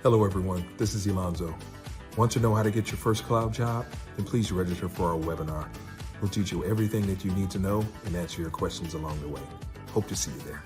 Hello, everyone. This is Alonzo. Want to know how to get your first cloud job? Then please register for our webinar. We'll teach you everything that you need to know and answer your questions along the way. Hope to see you there.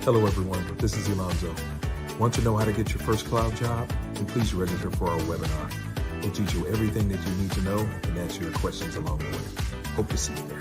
Hello, everyone. This is Alonzo. Want to know how to get your first cloud job? Then please register for our webinar. We'll teach you everything that you need to know and answer your questions along the way. Hope to see you there.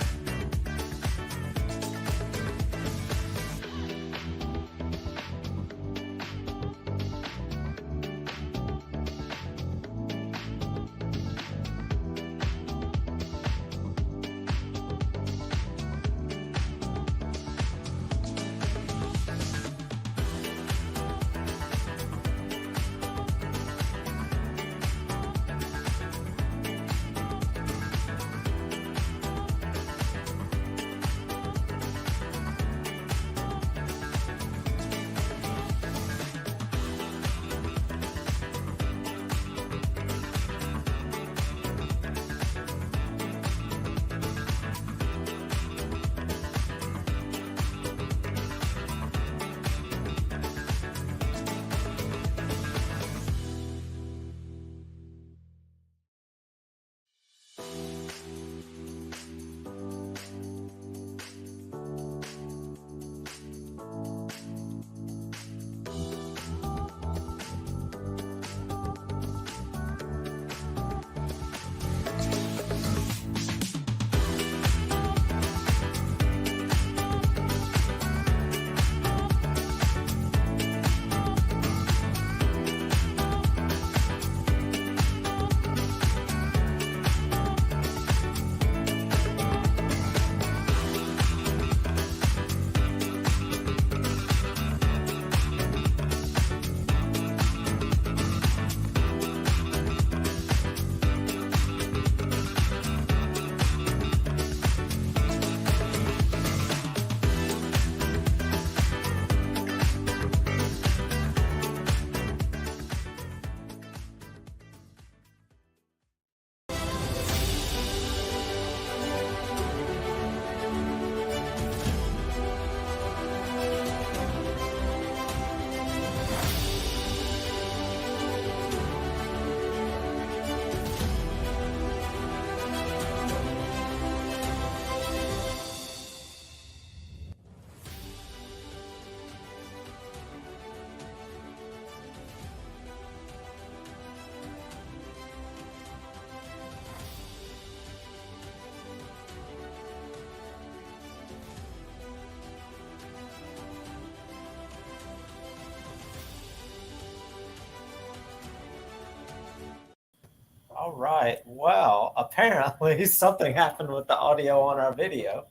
All right. Well, apparently something happened with the audio on our video.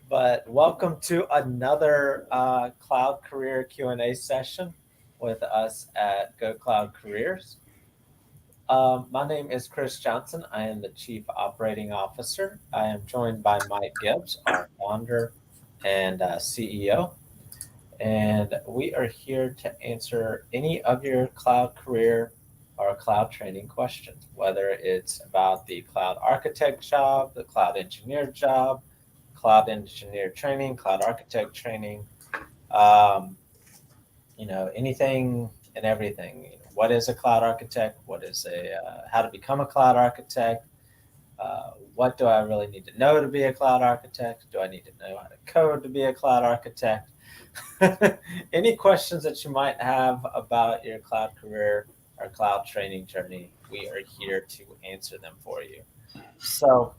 But welcome to another Cloud Career Q&A session with us at Go Cloud Careers. My name is Chris Johnson. I am the Chief Operating Officer. I am joined by Mike Gibbs, our founder and CEO. And we are here to answer any of your cloud career or cloud training questions, whether it's about the cloud architect job, the cloud engineer job, cloud engineer training, cloud architect training, um, anything and everything. What is a cloud architect? What is how to become a cloud architect? What do I really need to know to be a cloud architect? Do I need to know how to code to be a cloud architect? Any questions that you might have about your cloud career or cloud training journey, we are here to answer them for you. So,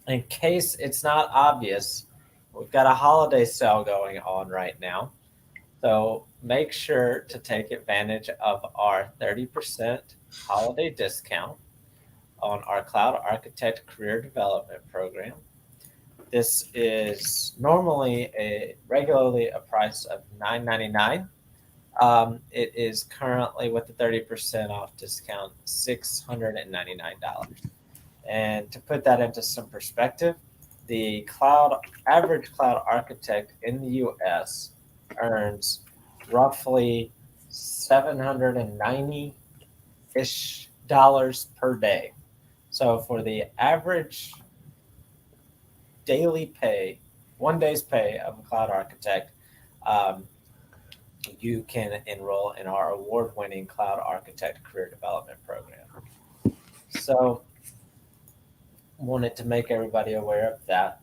in case it's not obvious, we've got a holiday sale going on right now. So, make sure to take advantage of our 30% holiday discount on our Cloud Architect Career Development Program. This is normally regularly a price of $9.99. It is currently, with the 30% off discount, $699. And to put that into some perspective, the average cloud architect in the U.S. earns roughly 790-ish dollars per day. So for the average daily pay, 1 day's pay of a cloud architect, you can enroll in our award-winning Cloud Architect Career Development Program. So wanted to make everybody aware of that.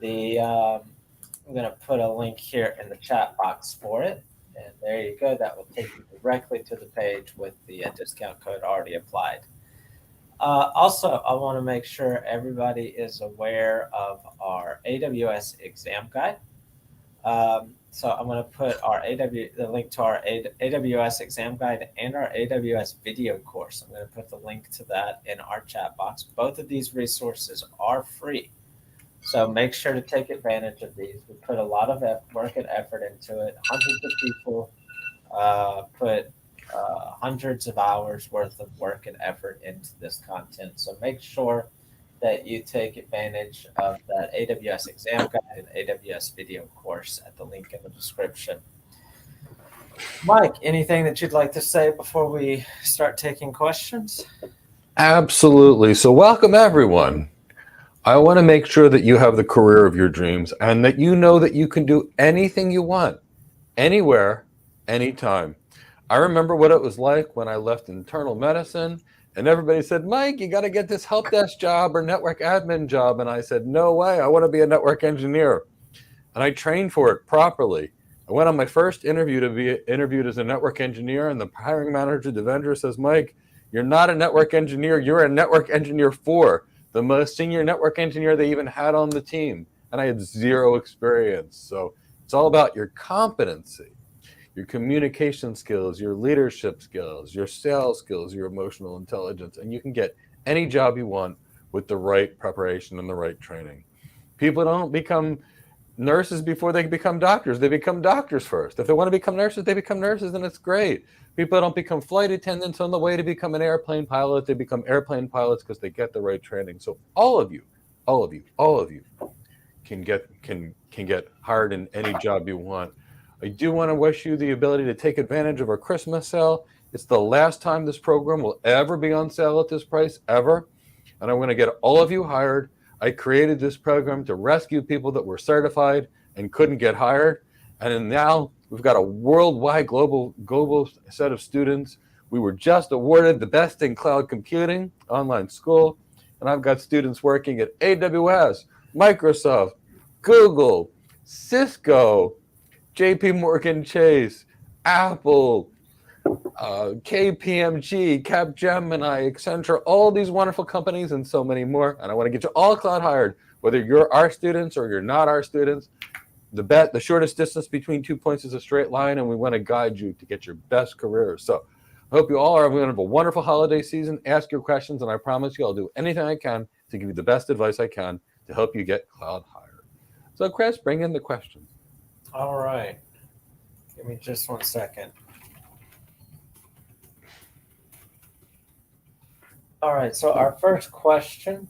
I'm going to put a link here in the chat box for it. And there you go. That will take you directly to the page with the discount code already applied. Also, I want to make sure everybody is aware of our AWS exam guide. So I'm going to put the link to our AWS exam guide and our AWS video course. I'm going to put the link to that in our chat box. Both of these resources are free. So make sure to take advantage of these. We put a lot of work and effort into it. Hundreds of people put hundreds of hours worth of work and effort into this content. So make sure that you take advantage of that AWS exam guide and AWS video course at the link in the description. Mike, anything that you'd like to say before we start taking questions? Absolutely. So welcome, everyone. I want to make sure that you have the career of your dreams and that you know that you can do anything you want, anywhere, anytime. I remember what it was like when I left internal medicine and everybody said, Mike, you got to get this help desk job or network admin job. And I said, no way, I want to be a network engineer. And I trained for it properly. I went on my first interview to be interviewed as a network engineer, and the hiring manager, the vendor, says, Mike, you're not a network engineer, you're a network engineer 4, the most senior network engineer they even had on the team. And I had zero experience. So it's all about your competency, your communication skills, your leadership skills, your sales skills, your emotional intelligence, and you can get any job you want with the right preparation and the right training. People don't become nurses before they become doctors. They become doctors first. If they want to become nurses, they become nurses, and it's great. People don't become flight attendants on the way to become an airplane pilot. They become airplane pilots because they get the right training. So all of you can get hired in any job you want. I do want to wish you the ability to take advantage of our Christmas sale. It's the last time this program will ever be on sale at this price, ever. And I want to get all of you hired. I created this program to rescue people that were certified and couldn't get hired. And now we've got a worldwide global set of students. We were just awarded the best in cloud computing online school. And I've got students working at AWS, Microsoft, Google, Cisco, JP Morgan Chase, Apple, KPMG, Capgemini, Accenture, all these wonderful companies and so many more. And I want to get you all cloud hired, whether you're our students or you're not our students. The shortest distance between 2 points is a straight line, and we want to guide you to get your best career. So I hope you all are going to have a wonderful holiday season. Ask your questions, and I promise you I'll do anything I can to give you the best advice I can to help you get cloud hired. So Chris, bring in the questions. All right. Give me just 1 second. All right, so our first question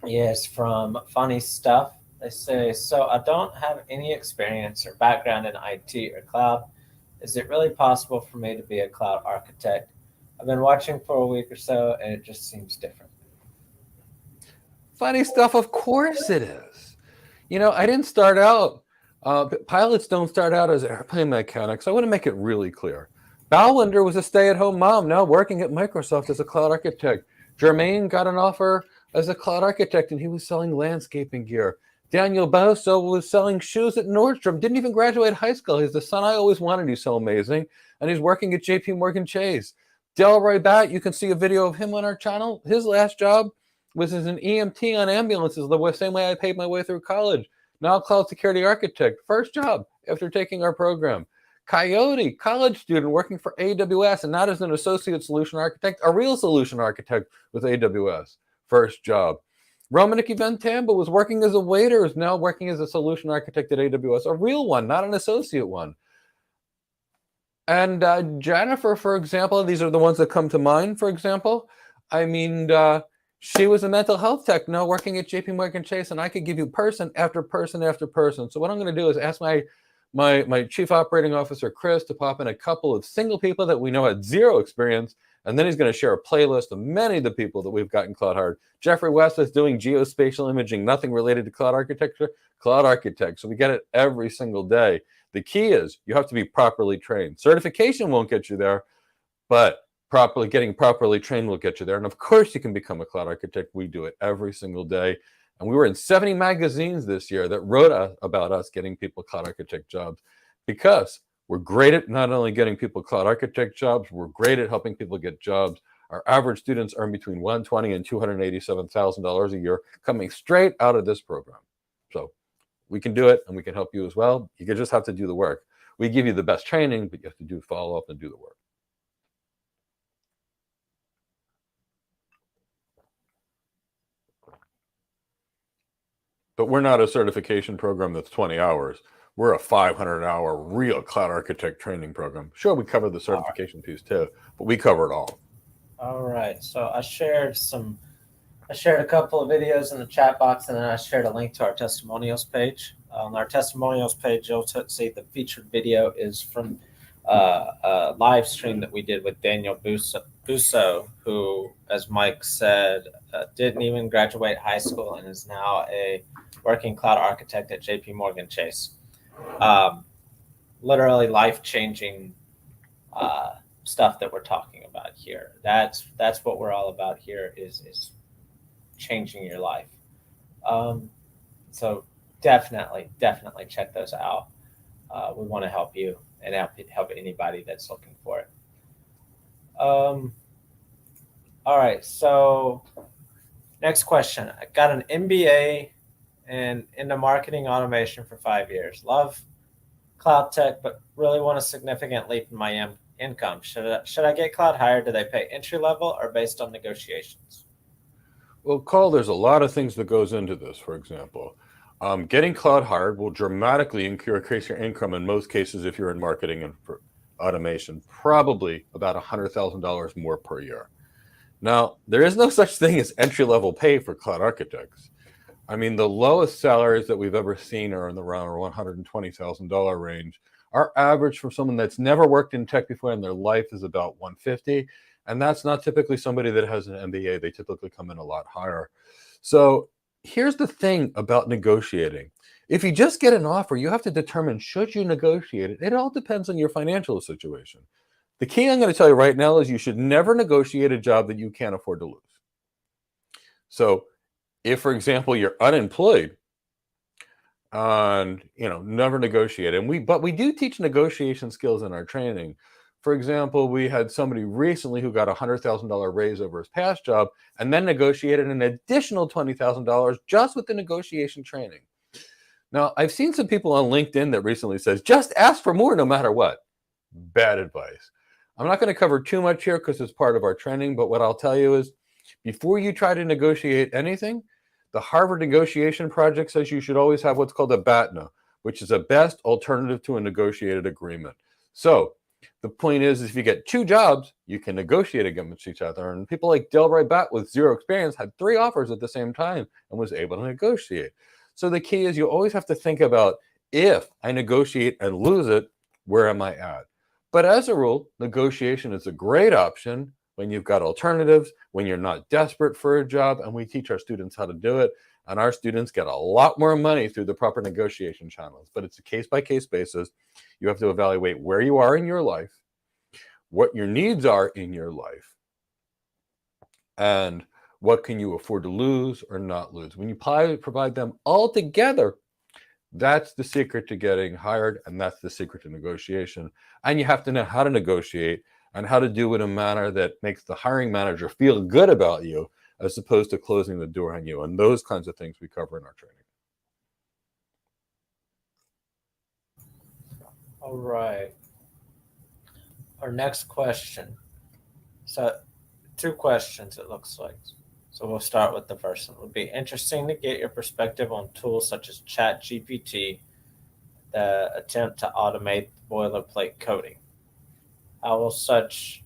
is from Funny Stuff. They say, so I don't have any experience or background in IT or cloud. Is it really possible for me to be a cloud architect? I've been watching for a week or so, and it just seems different. Funny Stuff, of course it is. You know, I didn't start out Pilots don't start out as airplane mechanics. I want to make it really clear. Balwinder was a stay-at-home mom, now working at Microsoft as a cloud architect. Jermaine got an offer as a cloud architect, and he was selling landscaping gear. Daniel Boso was selling shoes at Nordstrom, didn't even graduate high school. He's the son I always wanted. He's so amazing. And he's working at JP Morgan Chase. Delroy Batt, you can see a video of him on our channel. His last job was as an EMT on ambulances, the same way I paid my way through college. Now cloud security architect, first job after taking our program. Coyote, college student working for AWS, and not as an associate solution architect, a real solution architect with AWS, first job. Romanik Ventamba was working as a waiter, is now working as a solution architect at AWS, a real one, not an associate one. And Jennifer, for example, these are the ones that come to mind, for example. I mean, she was a mental health tech, now working at JP Morgan Chase, and I could give you person after person after person. So what I'm going to do is ask my chief operating officer, Chris, to pop in a couple of single people that we know had zero experience, and then he's going to share a playlist of many of the people that we've got in Cloud Hard. Jeffrey West is doing geospatial imaging, nothing related to cloud architecture, cloud architect. So we get it every single day. The key is you have to be properly trained. Certification won't get you there, but getting properly trained will get you there. And of course you can become a cloud architect. We do it every single day. And we were in 70 magazines this year that wrote about us getting people cloud architect jobs, because we're great at not only getting people cloud architect jobs, we're great at helping people get jobs. Our average students earn between $120,000 and $287,000 a year coming straight out of this program. So we can do it, and we can help you as well. You just have to do the work. We give you the best training, but you have to follow up and do the work. But we're not a certification program that's 20 hours. We're a 500-hour real cloud architect training program. Sure, we cover the certification piece too, but we cover it all. All right. So I shared a couple of videos in the chat box, and then I shared a link to our testimonials page. On our testimonials page, you'll see the featured video is from a live stream that we did with Daniel Busso, who, as Mike said, didn't even graduate high school and is now a working cloud architect at JP Morgan Chase. Literally life-changing stuff that we're talking about here. That's what we're all about here, is changing your life. So definitely check those out. We want to help you and help anybody that's looking for it. All right, so next question. I got an MBA and into marketing automation for 5 years. Love cloud tech, but really want a significant leap in my income. Should I get cloud hired? Do they pay entry level or based on negotiations? Well, Carl, there's a lot of things that goes into this. For example, getting cloud hired will dramatically increase your income in most cases if you're in marketing and automation, probably about $100,000 more per year. Now, there is no such thing as entry-level pay for cloud architects. I mean, the lowest salaries that we've ever seen are in the around $120,000 range. Our average for someone that's never worked in tech before in their life is about $150,000, and that's not typically somebody that has an MBA. They typically come in a lot higher. So here's the thing about negotiating. If you just get an offer, you have to determine, should you negotiate it? It all depends on your financial situation. The key I'm going to tell you right now is you should never negotiate a job that you can't afford to lose. So if, for example, you're unemployed and never negotiate, but we do teach negotiation skills in our training. For example, we had somebody recently who got a $100,000 raise over his past job and then negotiated an additional $20,000 just with the negotiation training. Now, I've seen some people on LinkedIn that recently says, just ask for more no matter what. Bad advice. I'm not going to cover too much here because it's part of our training, but what I'll tell you is before you try to negotiate anything, the Harvard Negotiation Project says you should always have what's called a BATNA, which is a best alternative to a negotiated agreement. So the point is if you get two jobs, you can negotiate against each other. And people like Delroy Batt with zero experience had 3 offers at the same time and was able to negotiate. So the key is you always have to think about, if I negotiate and lose it, where am I at? But as a rule, negotiation is a great option when you've got alternatives, when you're not desperate for a job, and we teach our students how to do it. And our students get a lot more money through the proper negotiation channels. But it's a case-by-case basis. You have to evaluate where you are in your life, what your needs are in your life, and what can you afford to lose or not lose. When you provide them all together, that's the secret to getting hired, and that's the secret to negotiation. And you have to know how to negotiate and how to do it in a manner that makes the hiring manager feel good about you, as opposed to closing the door on you. And those kinds of things we cover in our training. All right. Our next question. So 2 questions, it looks like. So we'll start with the first one. It would be interesting to get your perspective on tools such as ChatGPT that attempt to automate boilerplate coding. How will such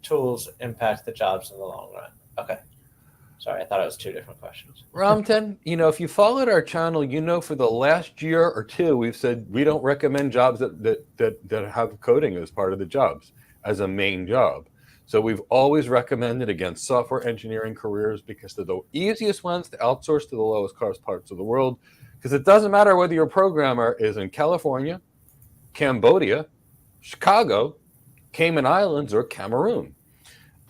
tools impact the jobs in the long run? Okay. Sorry, I thought it was 2 different questions. Ramton, if you followed our channel, for the last year or 2, we've said we don't recommend jobs that have coding as part of the jobs, as a main job. So we've always recommended against software engineering careers because they're the easiest ones to outsource to the lowest cost parts of the world. Because it doesn't matter whether your programmer is in California, Cambodia, Chicago, Cayman Islands, or Cameroon.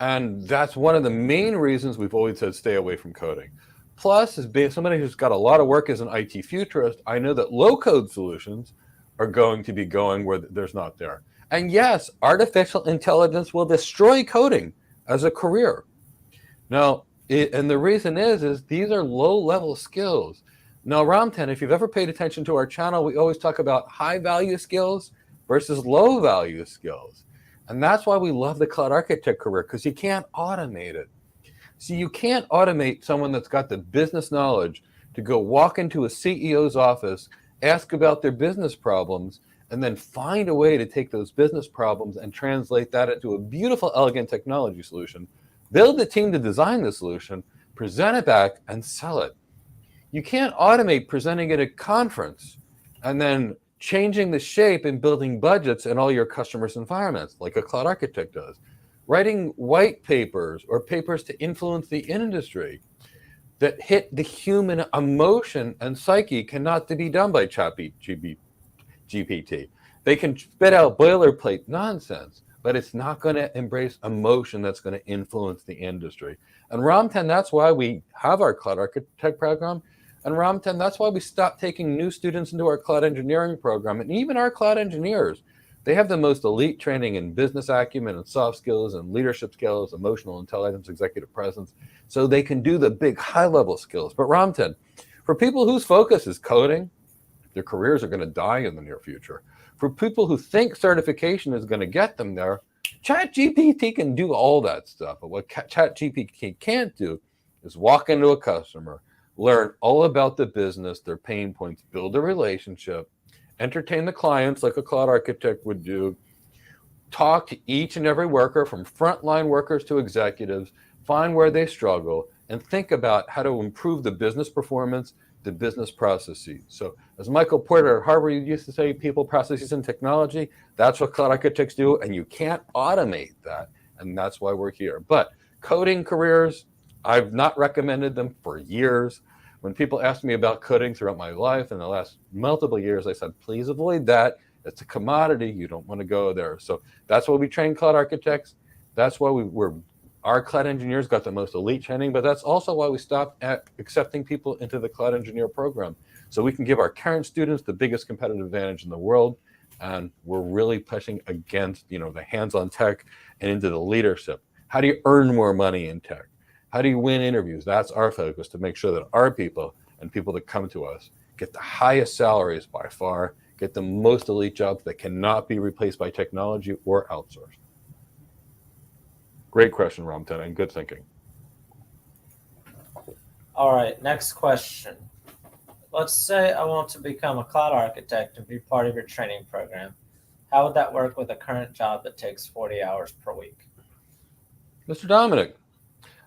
And that's one of the main reasons we've always said stay away from coding. Plus, as being somebody who's got a lot of work as an IT futurist, I know that low-code solutions are going to be going where there's not there. And yes, artificial intelligence will destroy coding as a career. Now, and the reason is these are low-level skills. Now, Ramtan, if you've ever paid attention to our channel, we always talk about high-value skills versus low-value skills. And that's why we love the cloud architect career, because you can't automate it. So you can't automate someone that's got the business knowledge to go walk into a CEO's office, ask about their business problems, and then find a way to take those business problems and translate that into a beautiful, elegant technology solution, build a team to design the solution, present it back, and sell it. You can't automate presenting at a conference and then changing the shape and building budgets in all your customers' environments like a cloud architect does. Writing white papers or papers to influence the industry that hit the human emotion and psyche cannot be done by ChatGPT. They can spit out boilerplate nonsense, but it's not going to embrace emotion that's going to influence the industry. And Ramtan, that's why we have our cloud architect program. And Ramtan, that's why we stopped taking new students into our cloud engineering program. And even our cloud engineers, they have the most elite training in business acumen and soft skills and leadership skills, emotional intelligence, executive presence, so they can do the big high-level skills. But Ramtan, for people whose focus is coding, their careers are going to die in the near future. For people who think certification is going to get them there, ChatGPT can do all that stuff. But what ChatGPT can't do is walk into a customer, learn all about the business, their pain points, build a relationship, entertain the clients like a cloud architect would do, talk to each and every worker from frontline workers to executives, find where they struggle, and think about how to improve the business performance, the business processes. So as Michael Porter at Harvard used to say, people, processes, and technology, that's what cloud architects do, and you can't automate that, and that's why we're here. But coding careers, I've not recommended them for years. When people ask me about coding throughout my life in the last multiple years, I said, please avoid that. It's a commodity. You don't want to go there. So that's why we train cloud architects. That's why our cloud engineers got the most elite training, but that's also why we stopped at accepting people into the cloud engineer program. So we can give our current students the biggest competitive advantage in the world. And we're really pushing against, the hands-on tech and into the leadership. How do you earn more money in tech? How do you win interviews? That's our focus, to make sure that our people and people that come to us get the highest salaries by far, get the most elite jobs that cannot be replaced by technology or outsourced. Great question, Ramtan, and good thinking. All right, next question. Let's say I want to become a cloud architect and be part of your training program. How would that work with a current job that takes 40 hours per week? Mr. Dominic,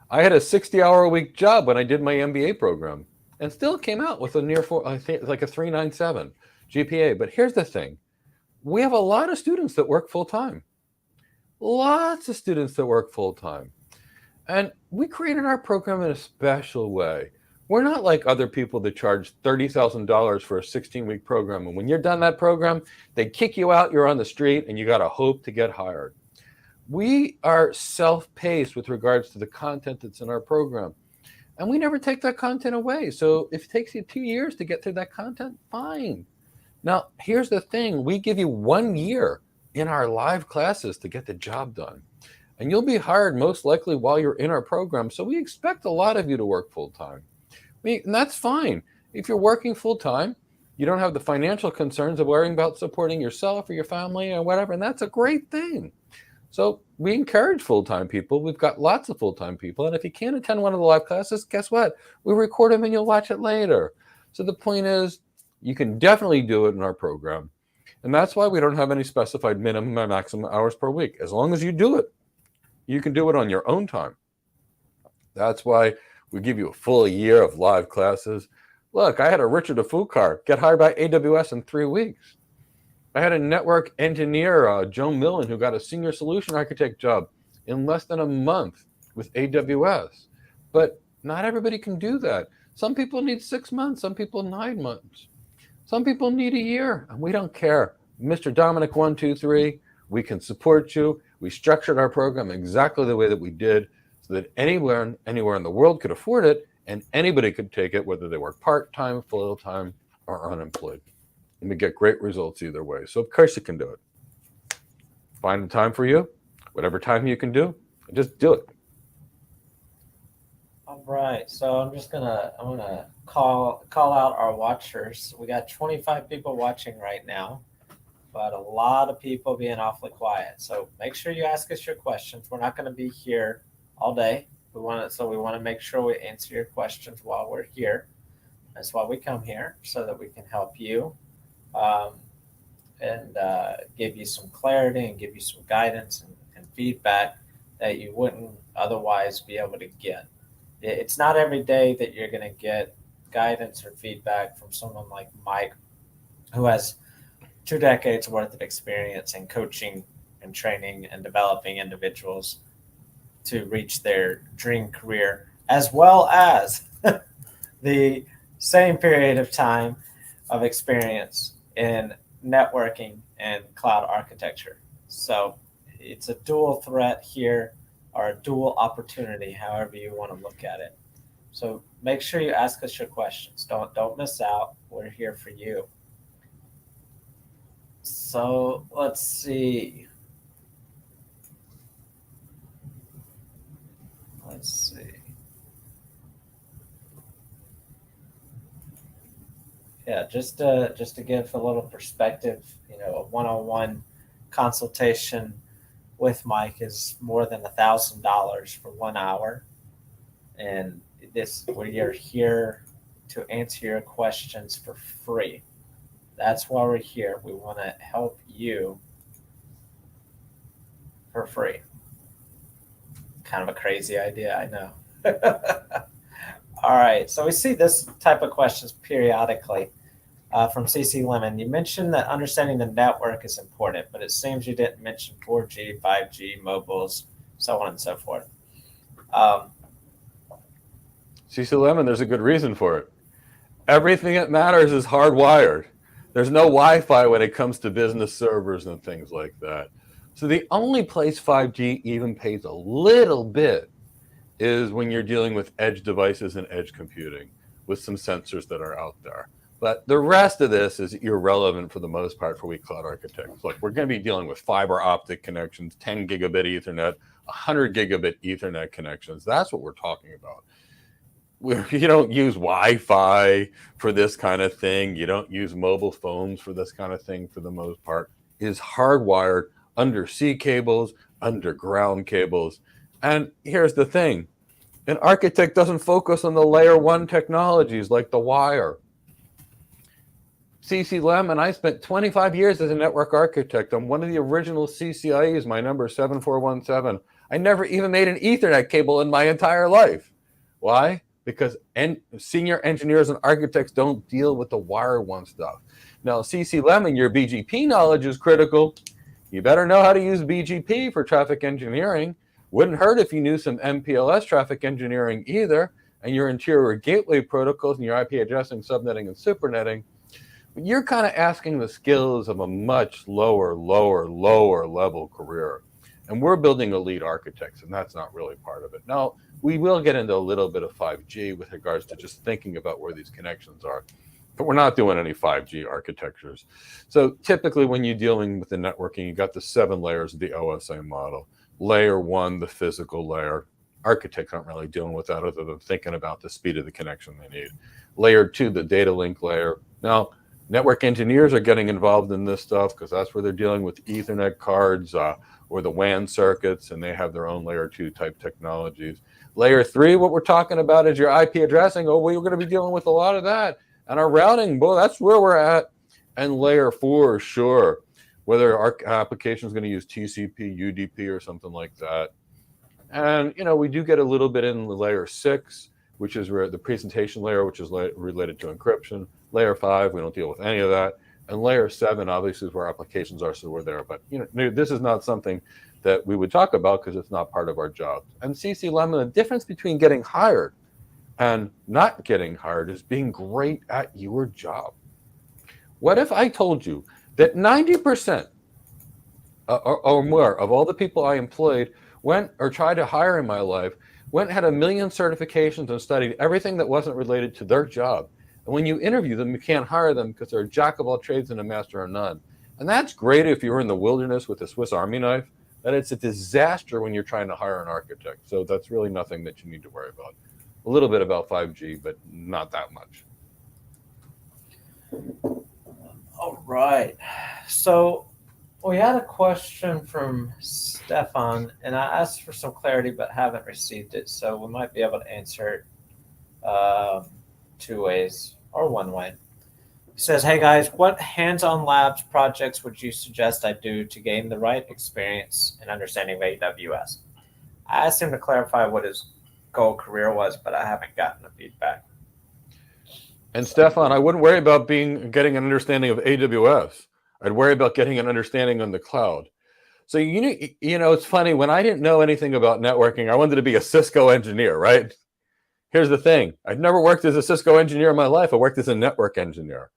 I had a 60-hour-a-week job when I did my MBA program and still came out with a near 3.97 GPA. But here's the thing. We have a lot of students that work full-time. Lots of students that work full-time. And we created our program in a special way. We're not like other people that charge $30,000 for a 16-week program. And when you're done that program, they kick you out, you're on the street, and you got to hope to get hired. We are self-paced with regards to the content that's in our program. And we never take that content away. So if it takes you 2 years to get through that content, fine. Now, here's the thing. We give you 1 year in our live classes to get the job done. And you'll be hired most likely while you're in our program. So we expect a lot of you to work full-time. And that's fine. If you're working full-time, you don't have the financial concerns of worrying about supporting yourself or your family or whatever, and that's a great thing. So we encourage full-time people. We've got lots of full-time people. And if you can't attend one of the live classes, guess what? We record them and you'll watch it later. So the point is, you can definitely do it in our program. And that's why we don't have any specified minimum and maximum hours per week. As long as you do it, you can do it on your own time. That's why we give you a full year of live classes. Look, I had a Richard Afukar get hired by AWS in 3 weeks. I had a network engineer, Joe Millen, who got a senior solution architect job in less than a month with AWS. But not everybody can do that. Some people need 6 months, some people 9 months. Some people need a year, and we don't care. Mr. Dominic 123, we can support you. We structured our program exactly the way that we did so that anywhere in the world could afford it, and anybody could take it, whether they work part-time, full-time, or unemployed. And we get great results either way. So of course you can do it. Find the time for you, whatever time you can do, and just do it. All right, so I'm gonna call out our watchers. We got 25 people watching right now, but a lot of people being awfully quiet. So make sure you ask us your questions. We're not going to be here all day. We want to make sure we answer your questions while we're here. That's why we come here, so that we can help you and give you some clarity and give you some guidance and feedback that you wouldn't otherwise be able to get. It's not every day that you're going to get guidance or feedback from someone like Mike, who has 2 decades worth of experience in coaching and training and developing individuals to reach their dream career, as well as the same period of time of experience in networking and cloud architecture. So it's a dual threat here, or a dual opportunity, however you want to look at it. So make sure you ask us your questions. Don't miss out. We're here for you. So let's see. Yeah, just to give a little perspective, a one-on-one consultation with Mike is more than $1,000 for 1 hour, and we are here to answer your questions for free. That's why we're here. We want to help you for free. Kind of a crazy idea, I know. All right, so we see this type of questions periodically from CC Lemon. You mentioned that understanding the network is important, but it seems you didn't mention 4G, 5G, mobiles, so on and so forth. CC Lemon, there's a good reason for it. Everything that matters is hardwired. There's no Wi-Fi when it comes to business servers and things like that. So the only place 5G even pays a little bit is when you're dealing with edge devices and edge computing with some sensors that are out there. But the rest of this is irrelevant for the most part for we cloud architects. Look, we're going to be dealing with fiber optic connections, 10 gigabit Ethernet, 100 gigabit Ethernet connections. That's what we're talking about. You don't use Wi-Fi for this kind of thing. You don't use mobile phones for this kind of thing for the most part. It is hardwired undersea cables, underground cables. And here's the thing. An architect doesn't focus on the layer 1 technologies like the wire. CC Lemon, I spent 25 years as a network architect. I'm one of the original CCIEs. My number is 7417. I never even made an Ethernet cable in my entire life. Why? Because senior engineers and architects don't deal with the wire 1 stuff. Now, CC Lemon, your BGP knowledge is critical. You better know how to use BGP for traffic engineering. Wouldn't hurt if you knew some MPLS traffic engineering either. and your interior gateway protocols and your IP addressing, subnetting, and supernetting, you're kind of asking the skills of a much lower level career. And we're building elite architects, and that's not really part of it. Now, we will get into a little bit of 5G with regards to just thinking about where these connections are, but we're not doing any 5G architectures. So typically when you're dealing with the networking, you got the 7 layers of the OSA model. Layer 1, the physical layer. Architects aren't really dealing with that other than thinking about the speed of the connection they need. Layer 2, the data link layer. Now, network engineers are getting involved in this stuff because that's where they're dealing with Ethernet cards or the WAN circuits, and they have their own layer 2 type technologies. Layer 3, what we're talking about is your IP addressing. Oh, we're going to be dealing with a lot of that. And our routing, boy, that's where we're at. And layer 4, sure, whether our application is going to use TCP, UDP, or something like that. And, we do get a little bit in layer 6, which is the presentation layer, which is related to encryption. Layer 5, we don't deal with any of that. And layer 7, obviously, is where applications are, so we're there. But, this is not something that we would talk about because it's not part of our job. And CC Lemon, the difference between getting hired and not getting hired is being great at your job. What if I told you that 90% or more of all the people I employed went or tried to hire in my life, went and had 1 million certifications and studied everything that wasn't related to their job. And when you interview them, you can't hire them because they're a jack of all trades and a master of none. And that's great if you're in the wilderness with a Swiss Army knife, but it's a disaster when you're trying to hire an architect. So that's really nothing that you need to worry about. A little bit about 5G, but not that much. All right. So we had a question from Stefan, and I asked for some clarity but haven't received it. So we might be able to answer it 2 ways or 1 way. He says, hey guys, what hands-on labs projects would you suggest I do to gain the right experience and understanding of AWS? I asked him to clarify what his goal career was, but I haven't gotten the feedback. And Stefan, I wouldn't worry about getting an understanding of AWS. I'd worry about getting an understanding on the cloud. So, it's funny, when I didn't know anything about networking, I wanted to be a Cisco engineer, right? Here's the thing. I've never worked as a Cisco engineer in my life. I worked as a network engineer.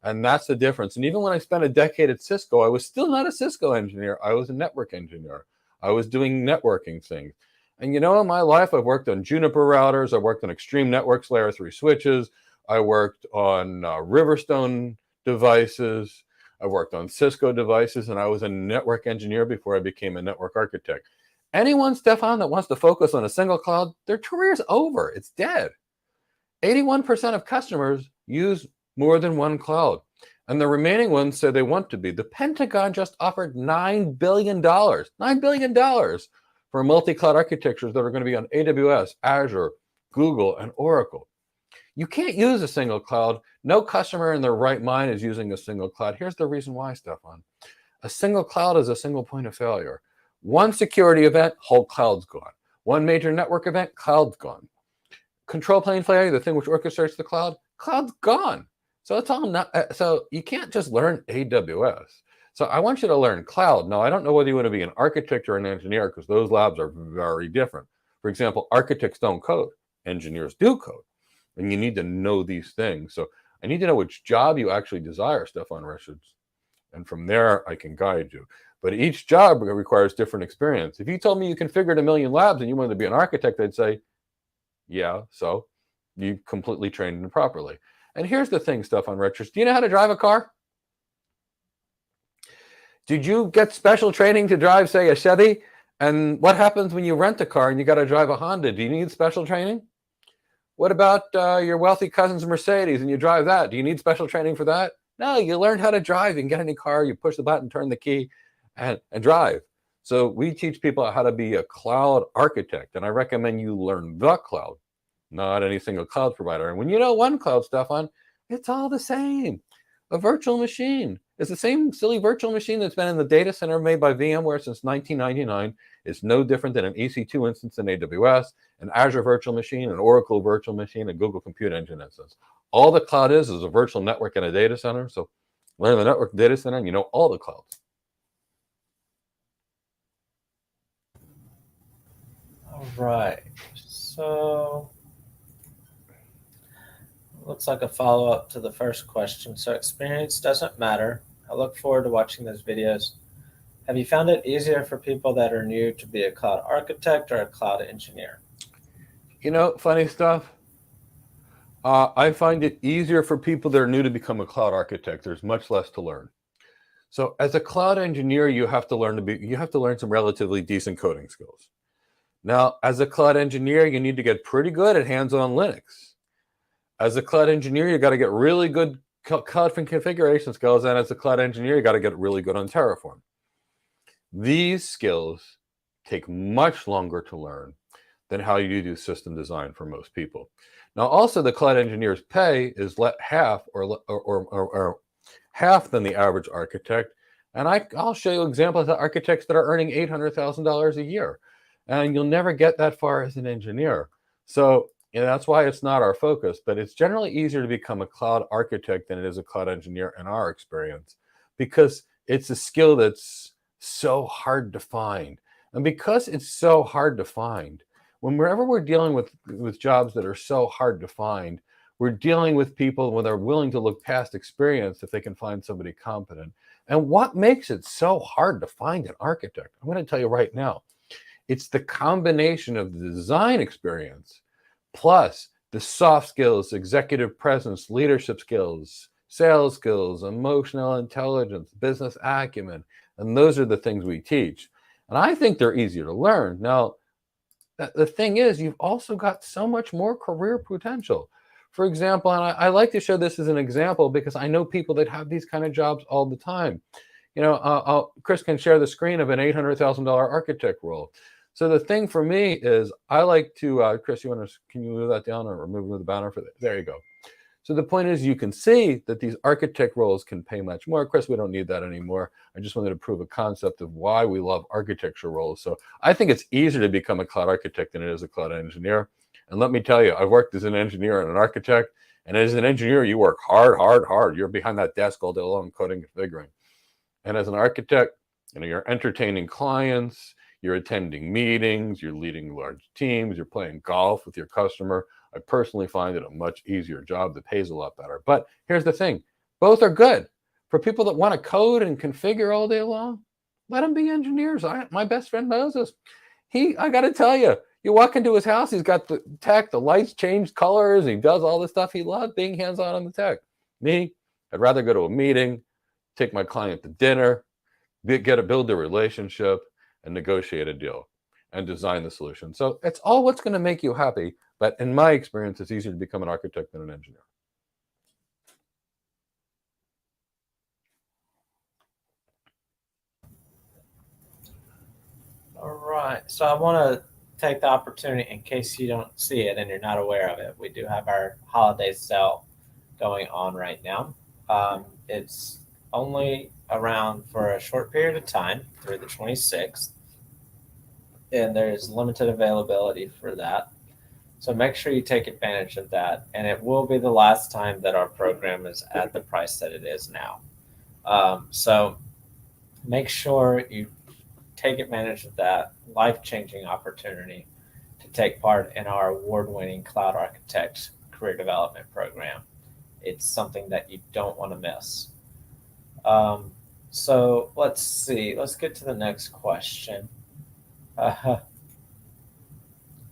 And that's the difference. And even when I spent a decade at Cisco, I was still not a Cisco engineer. I was a network engineer. I was doing networking things. And in my life, I've worked on Juniper routers. I worked on Extreme Networks layer 3 switches. I worked on Riverstone devices. I worked on Cisco devices. And I was a network engineer before I became a network architect. Anyone, Stefan, that wants to focus on a single cloud, their career's over. It's dead. 81% of customers use more than one cloud. And the remaining ones say they want to be. The Pentagon just offered $9 billion for multi-cloud architectures that are going to be on AWS, Azure, Google, and Oracle. You can't use a single cloud. No customer in their right mind is using a single cloud. Here's the reason why, Stefan. A single cloud is a single point of failure. One security event, whole cloud's gone. One major network event, cloud's gone. Control plane failure, the thing which orchestrates the cloud, cloud's gone. So it's all not. So you can't just learn AWS. So I want you to learn cloud. Now, I don't know whether you want to be an architect or an engineer because those labs are very different. For example, architects don't code. Engineers do code. And you need to know these things. So I need to know which job you actually desire, Stefan Richards. And from there, I can guide you. But each job requires different experience. If you told me you configured 1 million labs and you wanted to be an architect, I'd say, yeah, so you completely trained them properly. And here's the thing, Stefan Richards. Do you know how to drive a car? Did you get special training to drive, say, a Chevy? And what happens when you rent a car and you got to drive a Honda? Do you need special training? What about your wealthy cousin's Mercedes and you drive that? Do you need special training for that? No, you learned how to drive. You can get in a car, you push the button, turn the key, and drive. So we teach people how to be a cloud architect. And I recommend you learn the cloud, not any single cloud provider. And when you know one cloud, Stefan, it's all the same. A virtual machine is the same silly virtual machine that's been in the data center made by VMware since 1999. It's no different than an EC2 instance in AWS, an Azure virtual machine, an Oracle virtual machine, a Google Compute Engine instance. All the cloud is a virtual network and a data center. So learn the network data center and you know all the clouds. All right. So Looks like a follow-up to the first question. So experience doesn't matter. I look forward to watching those videos. Have you found it easier for people that are new to be a cloud architect or a cloud engineer? You know, funny stuff. I find it easier for people that are new to become a cloud architect. There's much less to learn. So as a cloud engineer, you have to learn some relatively decent coding skills. Now, as a cloud engineer, you need to get pretty good at hands-on Linux. As a cloud engineer, you got to get really good cloud configuration skills, and as a cloud engineer, you got to get really good on Terraform. These skills take much longer to learn than how you do system design for most people. Now, also, the cloud engineer's pay is half or half than the average architect. And I'll show you examples of architects that are earning $800,000 a year. And you'll never get that far as an engineer. So that's why it's not our focus. But it's generally easier to become a cloud architect than it is a cloud engineer in our experience, because it's a skill that's so hard to find. And because it's so hard to find, whenever we're dealing with jobs that are so hard to find, we're dealing with people when they're willing to look past experience if they can find somebody competent. And what makes it so hard to find an architect? I'm going to tell you right now. It's the combination of the design experience plus the soft skills, executive presence, leadership skills, sales skills, emotional intelligence, business acumen. And those are the things we teach. And I think they're easier to learn. Now, the thing is, you've also got so much more career potential. For example, and I like to show this as an example because I know people that have these kind of jobs all the time. Chris can share the screen of an $800,000 architect role. So the thing for me is I like to, Chris, can you move that down or remove the banner for that? There you go. So the point is, you can see that these architect roles can pay much more. Chris, we don't need that anymore. I just wanted to prove a concept of why we love architecture roles. So I think it's easier to become a cloud architect than it is a cloud engineer. And let me tell you, I've worked as an engineer and an architect. And as an engineer, you work hard, hard, hard. You're behind that desk all day long coding and configuring. And as an architect, you're entertaining clients, you're attending meetings, you're leading large teams, you're playing golf with your customer. I personally find it a much easier job that pays a lot better. But here's the thing. Both are good. For people that want to code and configure all day long, let them be engineers. My best friend Moses, I got to tell you, you walk into his house, he's got the tech, the lights change colors, he does all the stuff he loves, being hands-on on the tech. Me, I'd rather go to a meeting, take my client to dinner, build a relationship, and negotiate a deal and design the solution. So it's all what's going to make you happy. But in my experience, it's easier to become an architect than an engineer. All right. So I want to take the opportunity, in case you don't see it and you're not aware of it, we do have our holiday sale going on right now. It's only around for a short period of time through the 26th, and there's limited availability for that. So make sure you take advantage of that. And it will be the last time that our program is at the price that it is now. So make sure you take advantage of that life-changing opportunity to take part in our award-winning Cloud Architect Career Development Program. It's something that you don't want to miss. So let's see. Let's get to the next question.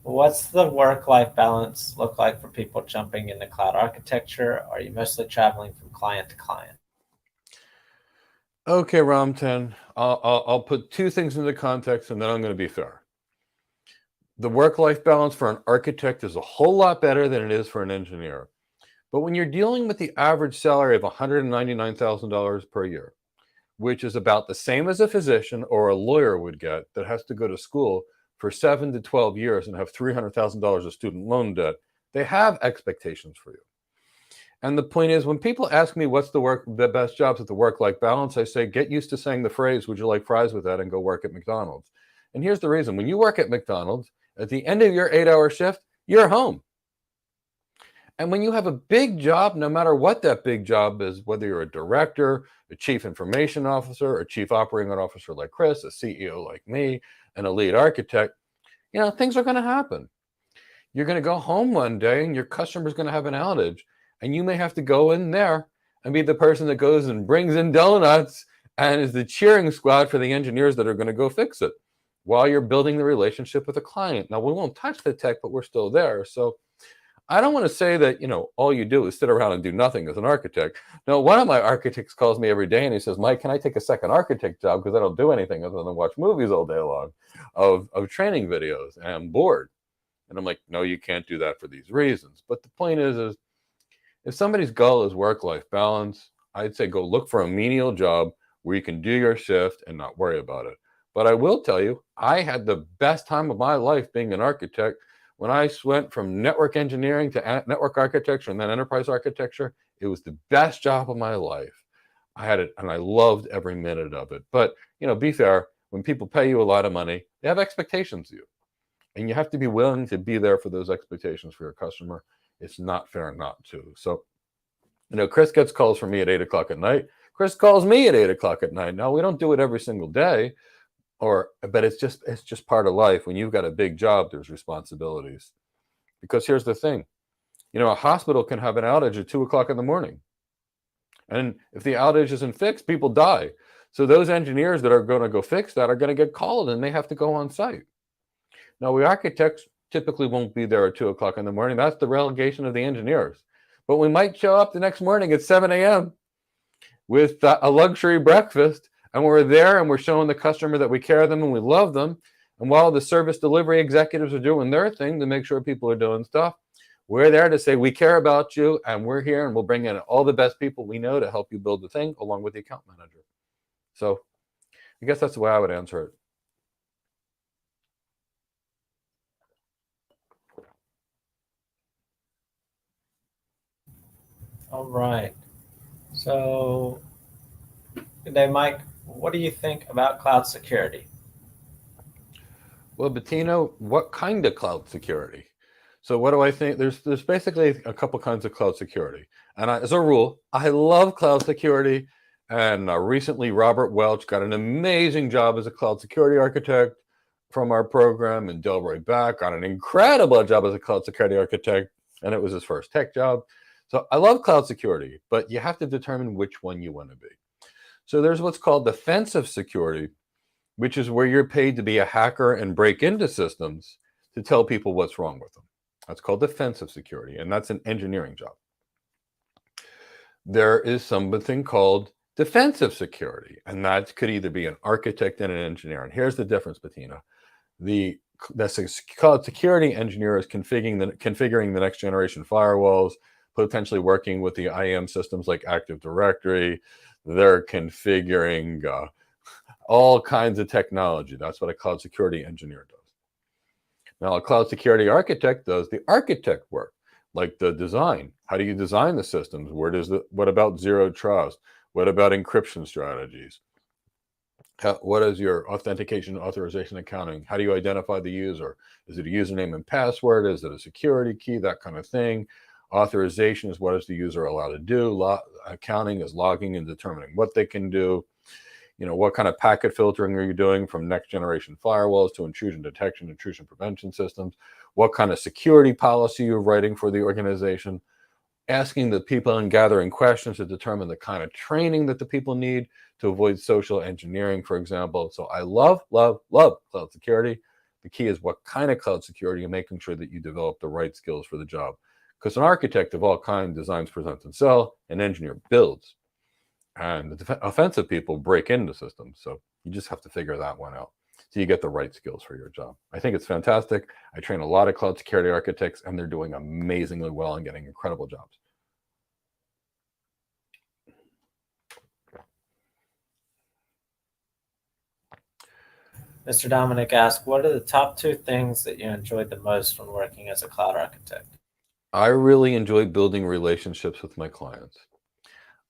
What's the work-life balance look like for people jumping into cloud architecture? Are you mostly traveling from client to client? Okay, Ramten, I'll put two things into context and then I'm going to be fair. The work-life balance for an architect is a whole lot better than it is for an engineer. But when you're dealing with the average salary of $199,000 per year, which is about the same as a physician or a lawyer would get that has to go to school for 7 to 12 years and have $300,000 of student loan debt, they have expectations for you. And the point is, when people ask me what's the best jobs at the work-life balance, I say, get used to saying the phrase, would you like fries with that, and go work at McDonald's. And here's the reason. When you work at McDonald's, at the end of your 8-hour shift, you're home. And when you have a big job, no matter what that big job is, whether you're a director, a chief information officer, a chief operating officer like Chris, a CEO like me, and a lead architect, things are going to happen. You're going to go home one day and your customer's going to have an outage. And you may have to go in there and be the person that goes and brings in donuts and is the cheering squad for the engineers that are going to go fix it while you're building the relationship with the client. Now, we won't touch the tech, but we're still there. So I don't want to say that, all you do is sit around and do nothing as an architect. No, one of my architects calls me every day and he says, Mike, can I take a second architect job? Because I don't do anything other than watch movies all day long of training videos, and I'm bored. And I'm like, no, you can't do that for these reasons. But the point is if somebody's goal is work-life balance, I'd say go look for a menial job where you can do your shift and not worry about it. But I will tell you, I had the best time of my life being an architect. When I went from network engineering to network architecture and then enterprise architecture, it was the best job of my life. I had it and I loved every minute of it. But, be fair, when people pay you a lot of money, they have expectations of you. And you have to be willing to be there for those expectations for your customer. It's not fair not to. So, Chris gets calls from me at 8 o'clock at night. Chris calls me at 8 o'clock at night. Now, we don't do it every single day, but it's just part of life. When you've got a big job, there's responsibilities. Because here's the thing, a hospital can have an outage at 2 o'clock in the morning. And if the outage isn't fixed, people die. So those engineers that are going to go fix that are going to get called and they have to go on site. Now, we architects typically won't be there at 2 o'clock in the morning. That's the relegation of the engineers. But we might show up the next morning at 7 a.m. with a luxury breakfast. And we're there and we're showing the customer that we care of them and we love them. And while the service delivery executives are doing their thing to make sure people are doing stuff, we're there to say we care about you and we're here and we'll bring in all the best people we know to help you build the thing along with the account manager. So I guess that's the way I would answer it. All right. So, good day, Mike. What do you think about cloud security? Well, Bettino, what kind of cloud security? So what do I think? There's basically a couple kinds of cloud security. And as a rule, I love cloud security. And recently, Robert Welch got an amazing job as a cloud security architect from our program. And Delroy Back got an incredible job as a cloud security architect. And it was his first tech job. So I love cloud security, but you have to determine which one you want to be. So there's what's called defensive security, which is where you're paid to be a hacker and break into systems to tell people what's wrong with them. That's called defensive security, and that's an engineering job. There is something called defensive security, and that could either be an architect and an engineer. And here's the difference, Bettina. The cloud security engineer is configuring the next generation firewalls, potentially working with the IAM systems like Active Directory. They're configuring all kinds of technology. That's what a cloud security engineer does. Now, a cloud security architect does the architect work, like the design. How do you design the systems? What about zero trust? What about encryption strategies? What is your authentication, authorization, accounting? How do you identify the user? Is it a username and password? Is it a security key? That kind of thing. Authorization is what is the user allowed to do. Accounting is logging and determining what they can do. What kind of packet filtering are you doing from next generation firewalls to intrusion detection, intrusion prevention systems? What kind of security policy you're writing for the organization? Asking the people and gathering questions to determine the kind of training that the people need to avoid social engineering, for example. So I love cloud security. The key is what kind of cloud security and making sure that you develop the right skills for the job. Because an architect of all kinds designs, presents, and sell. An engineer builds. And the offensive people break into systems. So you just have to figure that one out so you get the right skills for your job. I think it's fantastic. I train a lot of cloud security architects, and they're doing amazingly well and getting incredible jobs. Mr. Dominic asked, what are the top 2 things that you enjoyed the most when working as a cloud architect? I really enjoy building relationships with my clients.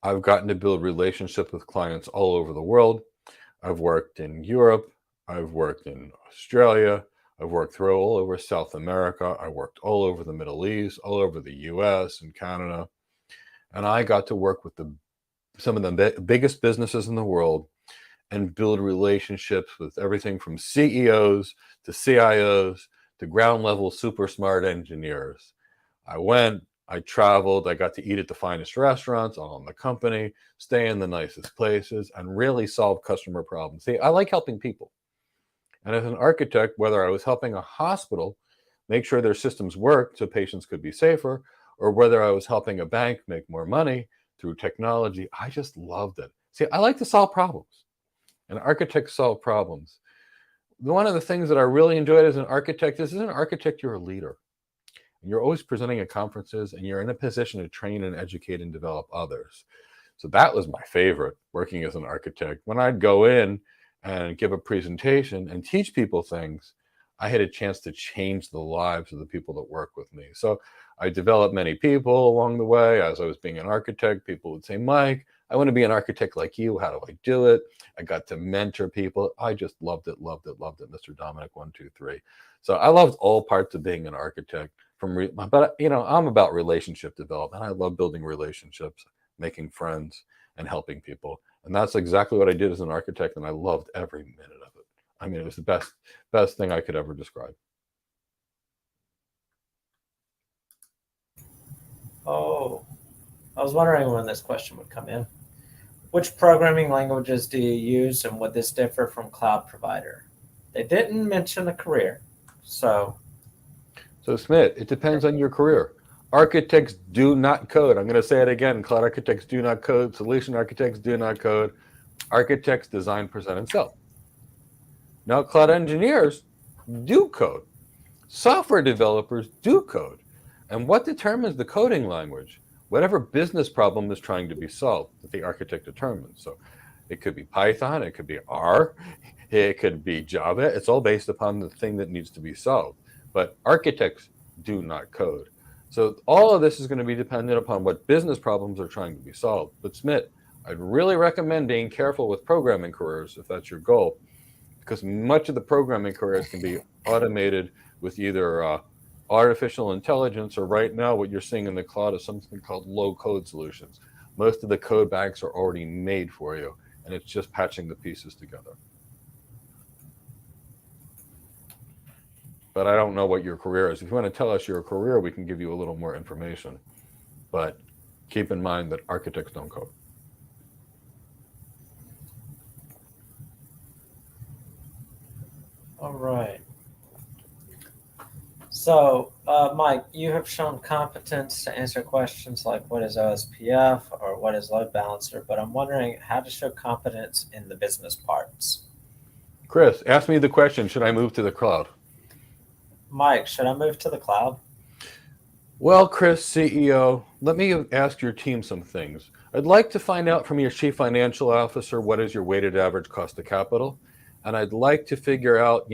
I've gotten to build relationships with clients all over the world. I've worked in Europe. I've worked in Australia. I've worked through all over South America. I worked all over the Middle East, all over the US and Canada. And I got to work with some of the biggest businesses in the world and build relationships with everything from CEOs to CIOs to ground level super smart engineers. I went I traveled, I got to eat at the finest restaurants, all in the company, stay in the nicest places, and really solve customer problems. See, I like helping people. And as an architect, whether I was helping a hospital make sure their systems worked so patients could be safer, or whether I was helping a bank make more money through technology, I just loved it. See, I like to solve problems, and architects solve problems. One of the things that I really enjoyed as an architect is, as an architect, you're a leader. And you're always presenting at conferences, and you're in a position to train and educate and develop others. So that was my favorite, working as an architect. When I'd go in and give a presentation and teach people things, I had a chance to change the lives of the people that work with me. So I developed many people along the way. As I was being an architect, people would say, Mike, I want to be an architect like you. How do I do it? I got to mentor people. I just loved it, Mr. Dominic 123. So I loved all parts of being an architect. But I'm about relationship development. I love building relationships, making friends, and helping people. And that's exactly what I did as an architect, and I loved every minute of it. I mean, it was the best thing I could ever describe. Oh, I was wondering when this question would come in. Which programming languages do you use, and would this differ from cloud provider? They didn't mention a career, so Smith, it depends on your career. Architects do not code. I'm going to say it again. Cloud architects do not code. Solution architects do not code. Architects design, present, and sell. Now, cloud engineers do code. Software developers do code. And what determines the coding language? Whatever business problem is trying to be solved that the architect determines. So it could be Python, it could be R, it could be Java. It's all based upon the thing that needs to be solved. But architects do not code. So all of this is going to be dependent upon what business problems are trying to be solved. But Smith, I'd really recommend being careful with programming careers if that's your goal, because much of the programming careers can be automated with either artificial intelligence, or right now what you're seeing in the cloud is something called low-code solutions. Most of the code banks are already made for you, and it's just patching the pieces together. But I don't know what your career is. If you want to tell us your career, we can give you a little more information. But keep in mind that architects don't code. all right. So, Mike, you have shown competence to answer questions like what is OSPF or what is load balancer, but I'm wondering how to show competence in the business parts. Chris, ask me the question, should I move to the cloud? Mike, should I move to the cloud? Well, Chris, CEO, let me ask your team some things. I'd like to find out from your chief financial officer what is your weighted average cost of capital, and I'd like to figure out,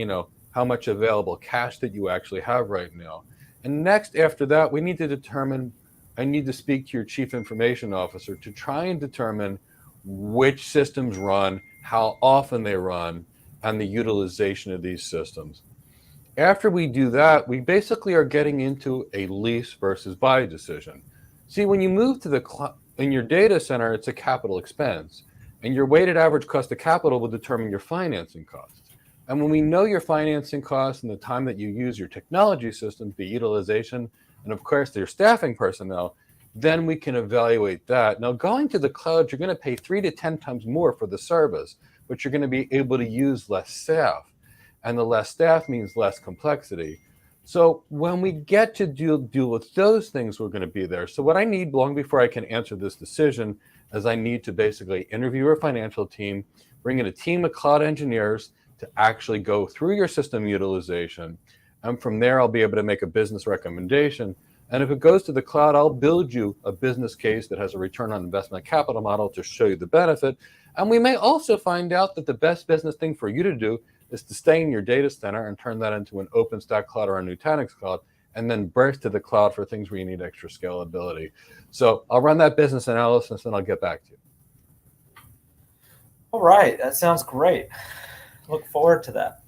how much available cash that you actually have right now. And next, after that, I need to speak to your chief information officer to try and determine which systems run, how often they run, and the utilization of these systems. After we do that, we basically are getting into a lease versus buy decision. See, when you move to the cloud, in your data center, it's a capital expense, and your weighted average cost of capital will determine your financing costs. And when we know your financing costs and the time that you use your technology systems, the utilization, and of course your staffing personnel, then we can evaluate that. Now, going to the cloud, you're going to pay 3 to 10 times more for the service, but you're going to be able to use less staff. And the less staff means less complexity. So when we get to deal with those things, we're going to be there. So what I need long before I can answer this decision is I need to basically interview our financial team, bring in a team of cloud engineers to actually go through your system utilization. And from there, I'll be able to make a business recommendation. And if it goes to the cloud, I'll build you a business case that has a return on investment capital model to show you the benefit. And we may also find out that the best business thing for you to do is to stay in your data center and turn that into an OpenStack cloud or a Nutanix cloud, and then burst to the cloud for things where you need extra scalability. So I'll run that business analysis and I'll get back to you. All right, that sounds great. Look forward to that.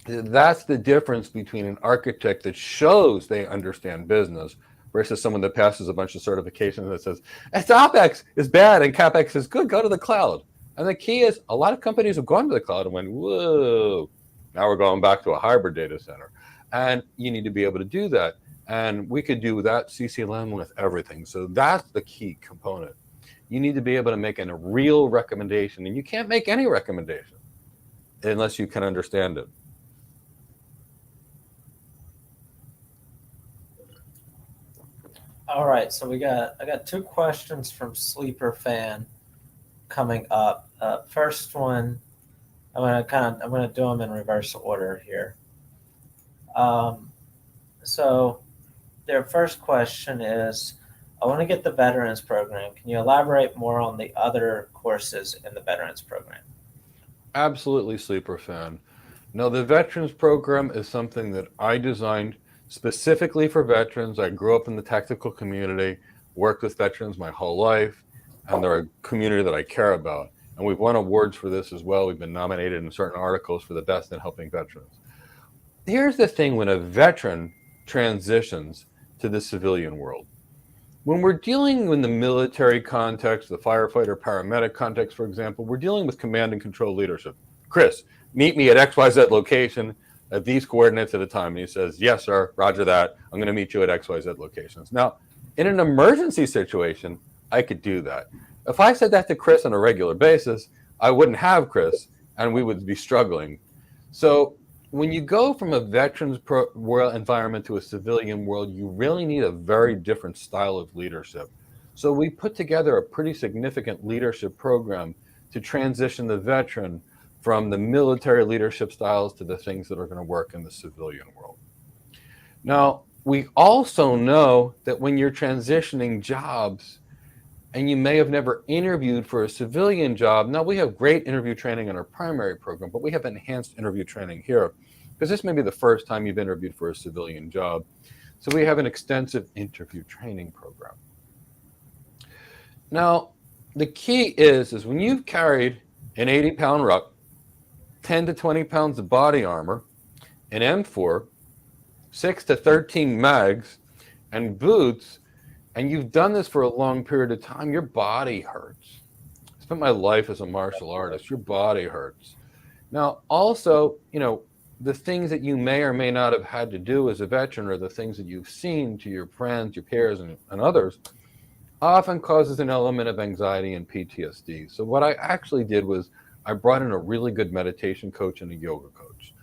That's the difference between an architect that shows they understand business versus someone that passes a bunch of certifications that says, OpEx is bad and CapEx is good, go to the cloud. And the key is a lot of companies have gone to the cloud and went, whoa, now we're going back to a hybrid data center. And you need to be able to do that. And we could do that CCLM with everything. So that's the key component. You need to be able to make a real recommendation, and you can't make any recommendation unless you can understand it. All right, so I got two questions from Sleeper Fan coming up. First one, I'm gonna do them in reverse order here. So their first question is, I want to get the veterans program. Can you elaborate more on the other courses in the veterans program? Absolutely, Sleeper Fan. No, the veterans program is something that I designed specifically for veterans. I grew up in the tactical community, worked with veterans my whole life, and they're a community that I care about. And we've won awards for this as well. We've been nominated in certain articles for the best in helping veterans. Here's the thing: when a veteran transitions to the civilian world, when we're dealing in the military context, the firefighter, paramedic context, for example, we're dealing with command and control leadership. Chris, meet me at XYZ location at these coordinates at a time. And he says, yes, sir, roger that. I'm going to meet you at XYZ locations. Now, in an emergency situation, I could do that. If I said that to Chris on a regular basis, I wouldn't have Chris, and we would be struggling. So when you go from a veterans world environment to a civilian world, you really need a very different style of leadership. So we put together a pretty significant leadership program to transition the veteran from the military leadership styles to the things that are going to work in the civilian world. Now, we also know that when you're transitioning jobs, and you may have never interviewed for a civilian job. Now, we have great interview training in our primary program, but we have enhanced interview training here because this may be the first time you've interviewed for a civilian job. So we have an extensive interview training program. Now, the key is when you've carried an 80-pound ruck, 10 to 20 pounds of body armor, an M4, 6 to 13 mags, and boots, and you've done this for a long period of time, your body hurts. I spent my life as a martial artist. Your body hurts. Now, also, the things that you may or may not have had to do as a veteran, or the things that you've seen to your friends, your peers, and others, often causes an element of anxiety and PTSD. So what I actually did was I brought in a really good meditation coach and a yoga coach.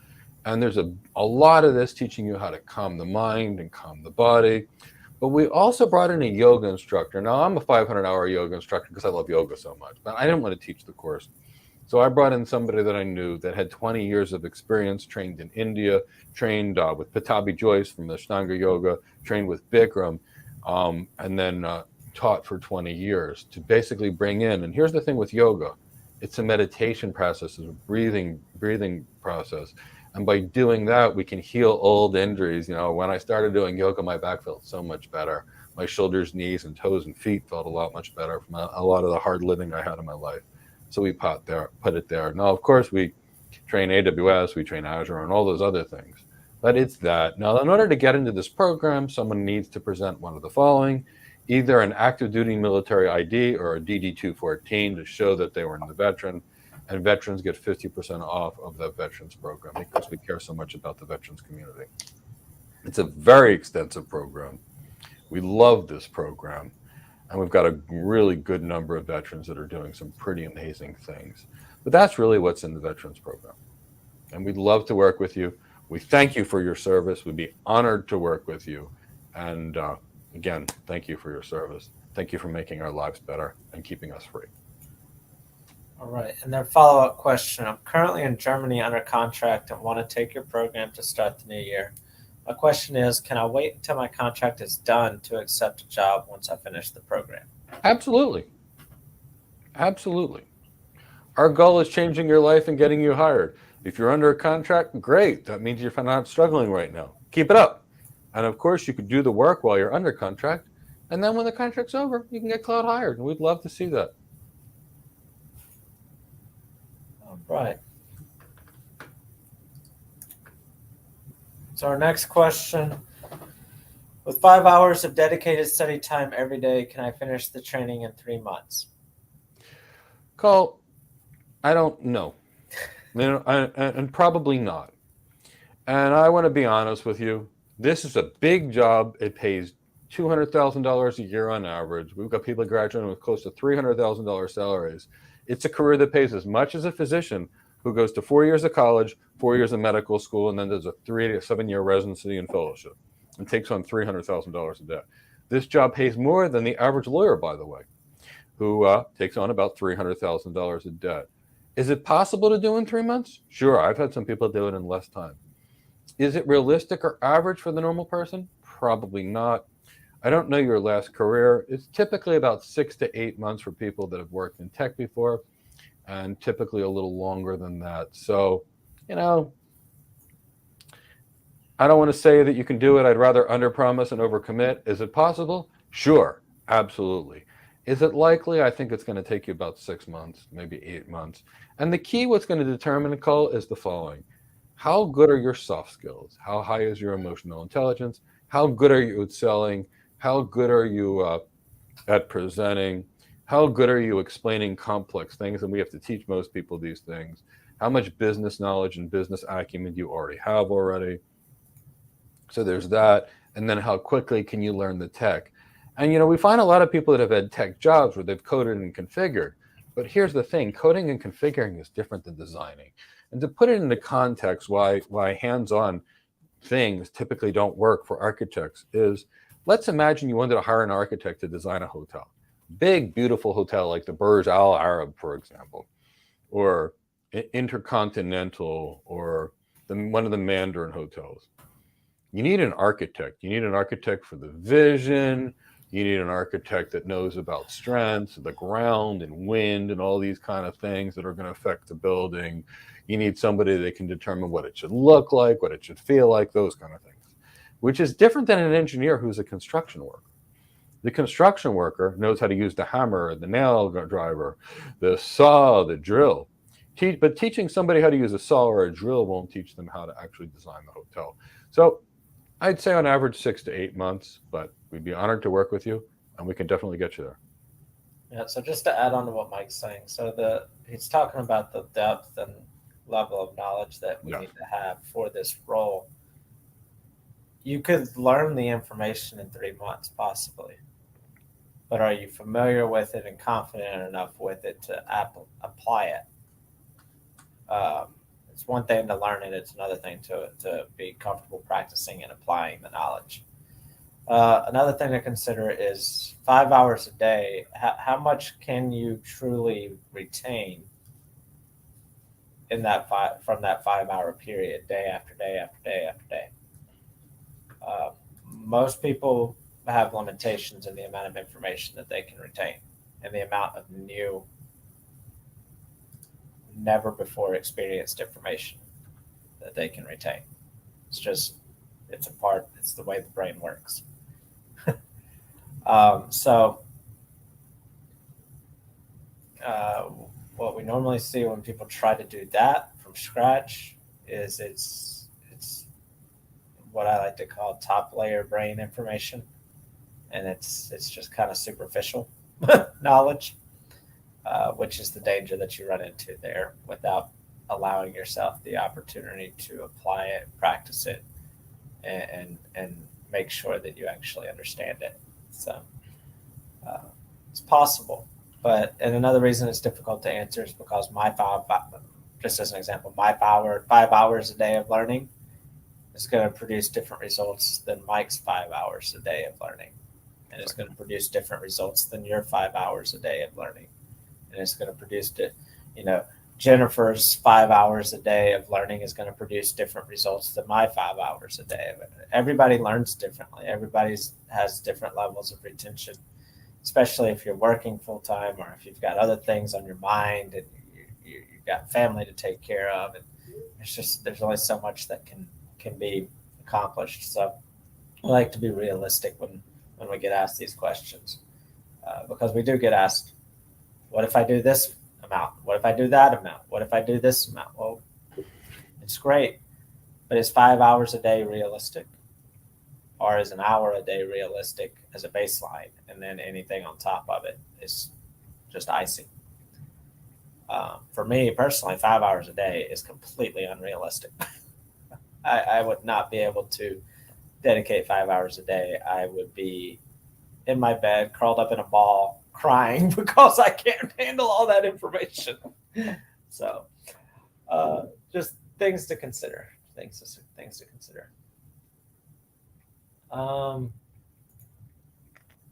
And there's a lot of this teaching you how to calm the mind and calm the body. But we also brought in a yoga instructor. Now, I'm a 500-hour yoga instructor because I love yoga so much, but I didn't want to teach the course. So I brought in somebody that I knew that had 20 years of experience, trained in India, trained with Patabi Joyce from the Ashtanga Yoga, trained with Bikram, and then taught for 20 years to basically bring in. And here's the thing with yoga. It's a meditation process, it's a breathing process. And by doing that, we can heal old injuries. When I started doing yoga, my back felt so much better. My shoulders, knees, and toes and feet felt a lot much better from a lot of the hard living I had in my life. So we put it there. Now, of course, we train AWS, we train Azure, and all those other things. But it's that. Now, in order to get into this program, someone needs to present one of the following: either an active duty military ID or a DD-214 to show that they were in the veteran. And veterans get 50% off of the veterans program because we care so much about the veterans community. It's a very extensive program. We love this program. And we've got a really good number of veterans that are doing some pretty amazing things. But that's really what's in the veterans program. And we'd love to work with you. We thank you for your service. We'd be honored to work with you. And again, thank you for your service. Thank you for making our lives better and keeping us free. All right, and their follow-up question: I'm currently in Germany under contract and want to take your program to start the new year. My question is, can I wait until my contract is done to accept a job once I finish the program? Absolutely. Absolutely. Our goal is changing your life and getting you hired. If you're under a contract, great. That means you're not struggling right now. Keep it up. And of course, you could do the work while you're under contract. And then when the contract's over, you can get cloud hired. And we'd love to see that. Right. So our next question: with 5 hours of dedicated study time every day, can I finish the training in 3 months? Cole, I don't know. And probably not. And I want to be honest with you. This is a big job. It pays $200,000 a year on average. We've got people graduating with close to $300,000 salaries. It's a career that pays as much as a physician who goes to 4 years of college, 4 years of medical school, and then does a 3 to 7 year residency and fellowship and takes on $300,000 a day. This job pays more than the average lawyer, by the way, who takes on about $300,000 a day. Is it possible to do in 3 months? Sure. I've had some people do it in less time. Is it realistic or average for the normal person? Probably not. I don't know your last career. It's typically about 6 to 8 months for people that have worked in tech before, and typically a little longer than that. So, I don't want to say that you can do it. I'd rather underpromise and overcommit. Is it possible? Sure, absolutely. Is it likely? I think it's going to take you about 6 months, maybe 8 months. And the key, what's going to determine a call is the following. How good are your soft skills? How high is your emotional intelligence? How good are you at selling? How good are you at presenting? How good are you explaining complex things? And we have to teach most people these things. How much business knowledge and business acumen do you already have already? So there's that. And then how quickly can you learn the tech? And, we find a lot of people that have had tech jobs where they've coded and configured. But here's the thing, coding and configuring is different than designing. And to put it into context, why hands-on things typically don't work for architects is, let's imagine you wanted to hire an architect to design a hotel. Big, beautiful hotel like the Burj Al Arab, for example, or Intercontinental, or one of the Mandarin hotels. You need an architect. You need an architect for the vision. You need an architect that knows about strengths, the ground and wind and all these kind of things that are going to affect the building. You need somebody that can determine what it should look like, what it should feel like, those kind of things, which is different than an engineer who's a construction worker. The construction worker knows how to use the hammer, the nail driver, the saw, the drill. But teaching somebody how to use a saw or a drill won't teach them how to actually design the hotel. So I'd say on average 6 to 8 months, but we'd be honored to work with you, and we can definitely get you there. Yeah, so just to add on to what Mike's saying, so he's talking about the depth and level of knowledge that we need to have for this role. You could learn the information in 3 months, possibly, but are you familiar with it and confident enough with it to apply it? It's one thing to learn it, it's another thing to be comfortable practicing and applying the knowledge. Another thing to consider is 5 hours a day. How much can you truly retain in from that 5 hour period, day after day after day after day? Most people have limitations in the amount of information that they can retain and the amount of new, never before experienced information that they can retain. It's the way the brain works. What we normally see when people try to do that from scratch is it's what I like to call top layer brain information. And it's just kind of superficial knowledge, which is the danger that you run into there without allowing yourself the opportunity to apply it, practice it, and make sure that you actually understand it. So it's possible. And another reason it's difficult to answer is because just as an example, my 5 hours a day of learning is going to produce different results than Mike's 5 hours a day of learning. And it's going to produce different results than your 5 hours a day of learning. And it's going to produce, Jennifer's 5 hours a day of learning is going to produce different results than my 5 hours a day. Everybody learns differently. Everybody has different levels of retention, especially if you're working full time or if you've got other things on your mind and you've got family to take care of. And there's only so much that can be accomplished. So I like to be realistic when we get asked these questions, because we do get asked, what if I do this amount? What if I do that amount? What if I do this amount? Well, it's great, but is 5 hours a day realistic? Or is an hour a day realistic as a baseline? And then anything on top of it is just icing. For me personally, 5 hours a day is completely unrealistic. I would not be able to dedicate 5 hours a day, I would be in my bed, curled up in a ball, crying because I can't handle all that information. So, just things to consider. Things to consider.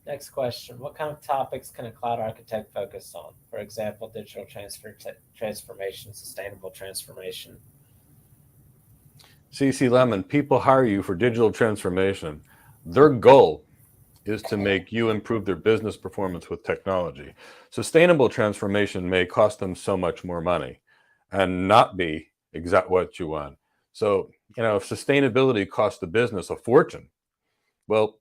Next question: what kind of topics can a cloud architect focus on? For example, digital transformation, sustainable transformation. CC Lemon, people hire you for digital transformation. Their goal is to make you improve their business performance with technology. Sustainable transformation may cost them so much more money and not be exactly what you want. So, if sustainability costs the business a fortune, well,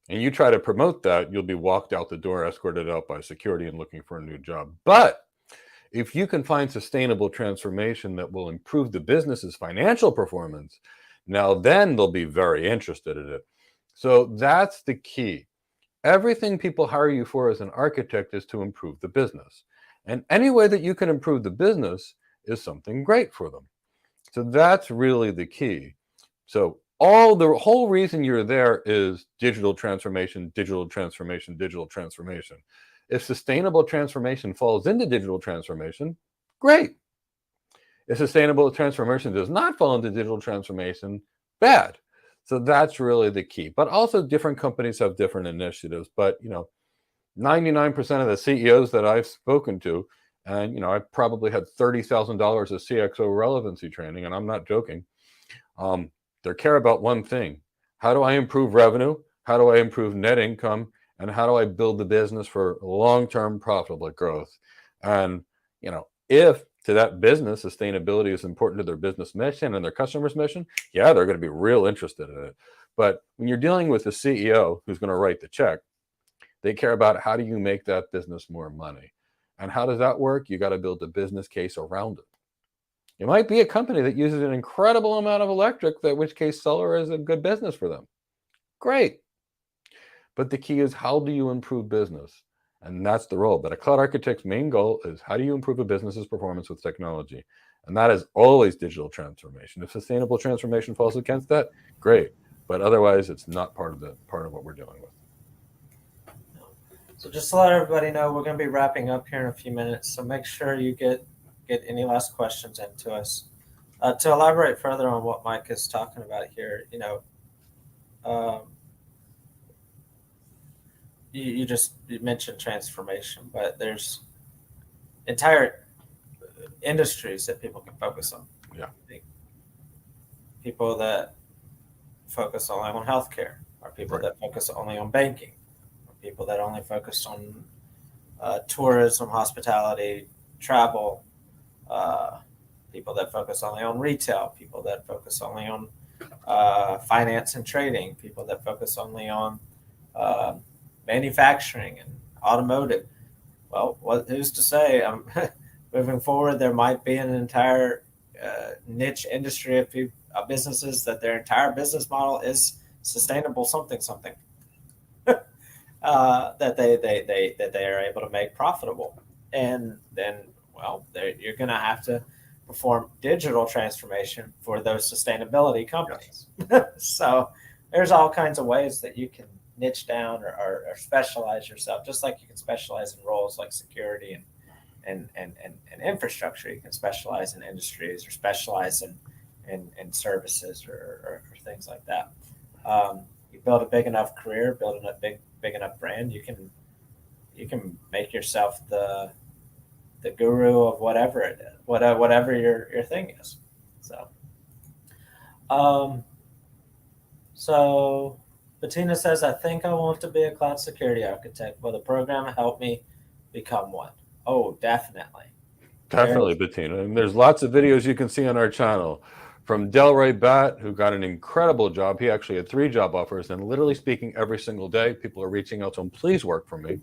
and you try to promote that, you'll be walked out the door, escorted out by security and looking for a new job. But if you can find sustainable transformation that will improve the business's financial performance, now then they'll be very interested in it. So that's the key. Everything people hire you for as an architect is to improve the business. And any way that you can improve the business is something great for them. So that's really the key. So the whole reason you're there is digital transformation, digital transformation, digital transformation. If sustainable transformation falls into digital transformation, great. If sustainable transformation does not fall into digital transformation, bad. So that's really the key. But also different companies have different initiatives. But, 99% of the CEOs that I've spoken to, and, I've probably had $30,000 of CXO relevancy training, and I'm not joking, they care about one thing. How do I improve revenue? How do I improve net income? And how do I build the business for long-term profitable growth? And, if to that business, sustainability is important to their business mission and their customers' mission, yeah, they're going to be real interested in it. But when you're dealing with the CEO who's going to write the check, they care about how do you make that business more money? And how does that work? You got to build a business case around it. It might be a company that uses an incredible amount of electric, in which case solar is a good business for them. Great. But the key is, how do you improve business? And that's the role. But a cloud architect's main goal is, how do you improve a business's performance with technology? And that is always digital transformation. If sustainable transformation falls against that, great. But otherwise, it's not part of what we're dealing with. So just to let everybody know, we're going to be wrapping up here in a few minutes. So make sure you get any last questions into us. To elaborate further on what Mike is talking about here, you mentioned transformation, but there's entire industries that people can focus on. Yeah. People that focus only on healthcare, or people that focus only on banking, or people that only focus on tourism, hospitality, travel, people that focus only on retail, people that focus only on finance and trading, people that focus only on manufacturing and automotive. Well, who's to say? Moving forward, there might be an entire niche industry of businesses that their entire business model is sustainable something that they are able to make profitable, and then you're going to have to perform digital transformation for those sustainability companies. Yes. So there's all kinds of ways that you can niche down or specialize yourself, just like you can specialize in roles like security and infrastructure. You can specialize in industries or specialize in services or things like that. You build a big enough career, building a big enough brand, you can make yourself the guru of whatever it is, whatever your thing is. So Bettina says, I think I want to be a cloud security architect. Will the program help me become one? Oh, definitely. Definitely, Bettina. And there's lots of videos you can see on our channel. From Delray Batt, who got an incredible job. He actually had 3 job offers, and literally speaking, every single day, people are reaching out to him, please work for me,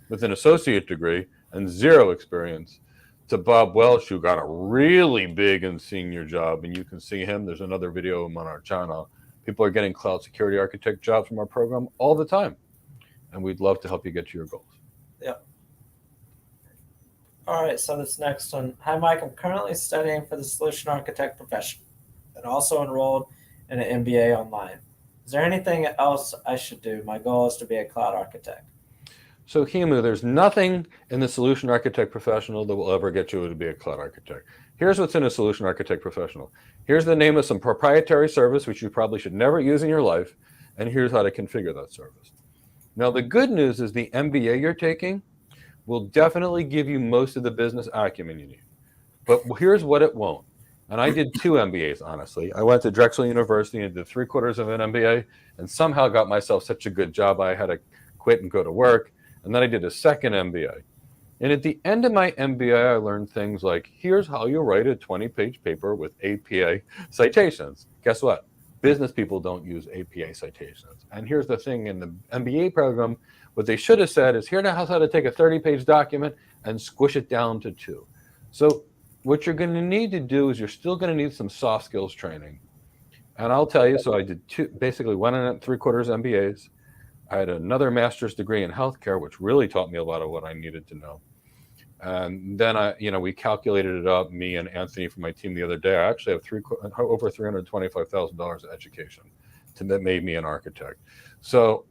with an associate degree and 0 experience, to Bob Welsh, who got a really big and senior job, and you can see him. There's another video of him on our channel. People are getting cloud security architect jobs from our program all the time, and we'd love to help you get to your goals. Yep. All right, so this next one. Hi, Mike. I'm currently studying for the solution architect profession and also enrolled in an MBA online. Is there anything else I should do? My goal is to be a cloud architect. So Himu, there's nothing in the solution architect professional that will ever get you to be a cloud architect. Here's what's in a solution architect professional. Here's the name of some proprietary service, which you probably should never use in your life. And here's how to configure that service. Now, the good news is the MBA you're taking will definitely give you most of the business acumen you need. But here's what it won't. And I did 2 MBAs, honestly. I went to Drexel University and did 3/4 of an MBA and somehow got myself such a good job I had to quit and go to work. And then I did a second MBA. And at the end of my MBA, I learned things like, here's how you write a 20-page paper with APA citations. Guess what? Business people don't use APA citations. And here's the thing in the MBA program, what they should have said is, here's how to take a 30-page document and squish it down to 2. So what you're going to need to do is you're still going to need some soft skills training. And I'll tell you, so I did 2, basically 1 and 3/4 MBAs. I had another master's degree in healthcare, which really taught me a lot of what I needed to know. And then we calculated it up, me and Anthony from my team the other day. I actually have over $325,000 of education that made me an architect. So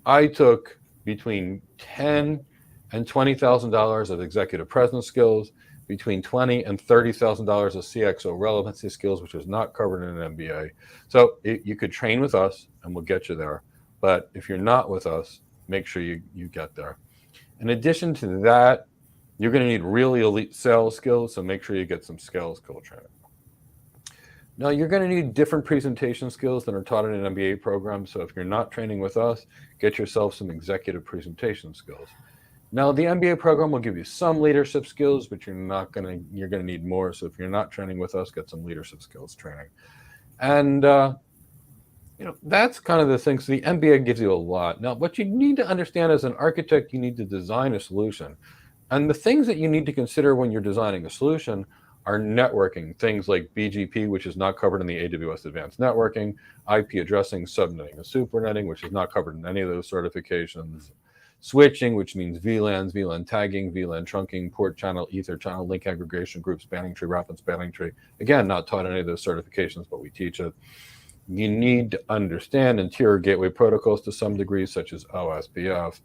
I took between $10,000 and $20,000 of executive presence skills, between $20,000 and $30,000 of CXO relevancy skills, which is not covered in an MBA. So you could train with us and we'll get you there. But if you're not with us, make sure you get there. In addition to that, you're going to need really elite sales skills, so make sure you get some sales skill training. Now, you're going to need different presentation skills than are taught in an MBA program, so if you're not training with us, get yourself some executive presentation skills. Now, the MBA program will give you some leadership skills, but you're going to need more, so if you're not training with us, get some leadership skills training. And that's kind of the thing. So the MBA gives you a lot. Now, what you need to understand as an architect, you need to design a solution. And the things that you need to consider when you're designing a solution are networking, things like BGP, which is not covered in the AWS Advanced Networking, IP addressing, subnetting, and supernetting, which is not covered in any of those certifications, switching, which means VLANs, VLAN tagging, VLAN trunking, port channel, ether channel, link aggregation, group spanning tree, rapid spanning tree. Again, not taught in any of those certifications, but we teach it. You need to understand interior gateway protocols to some degree, such as OSPF.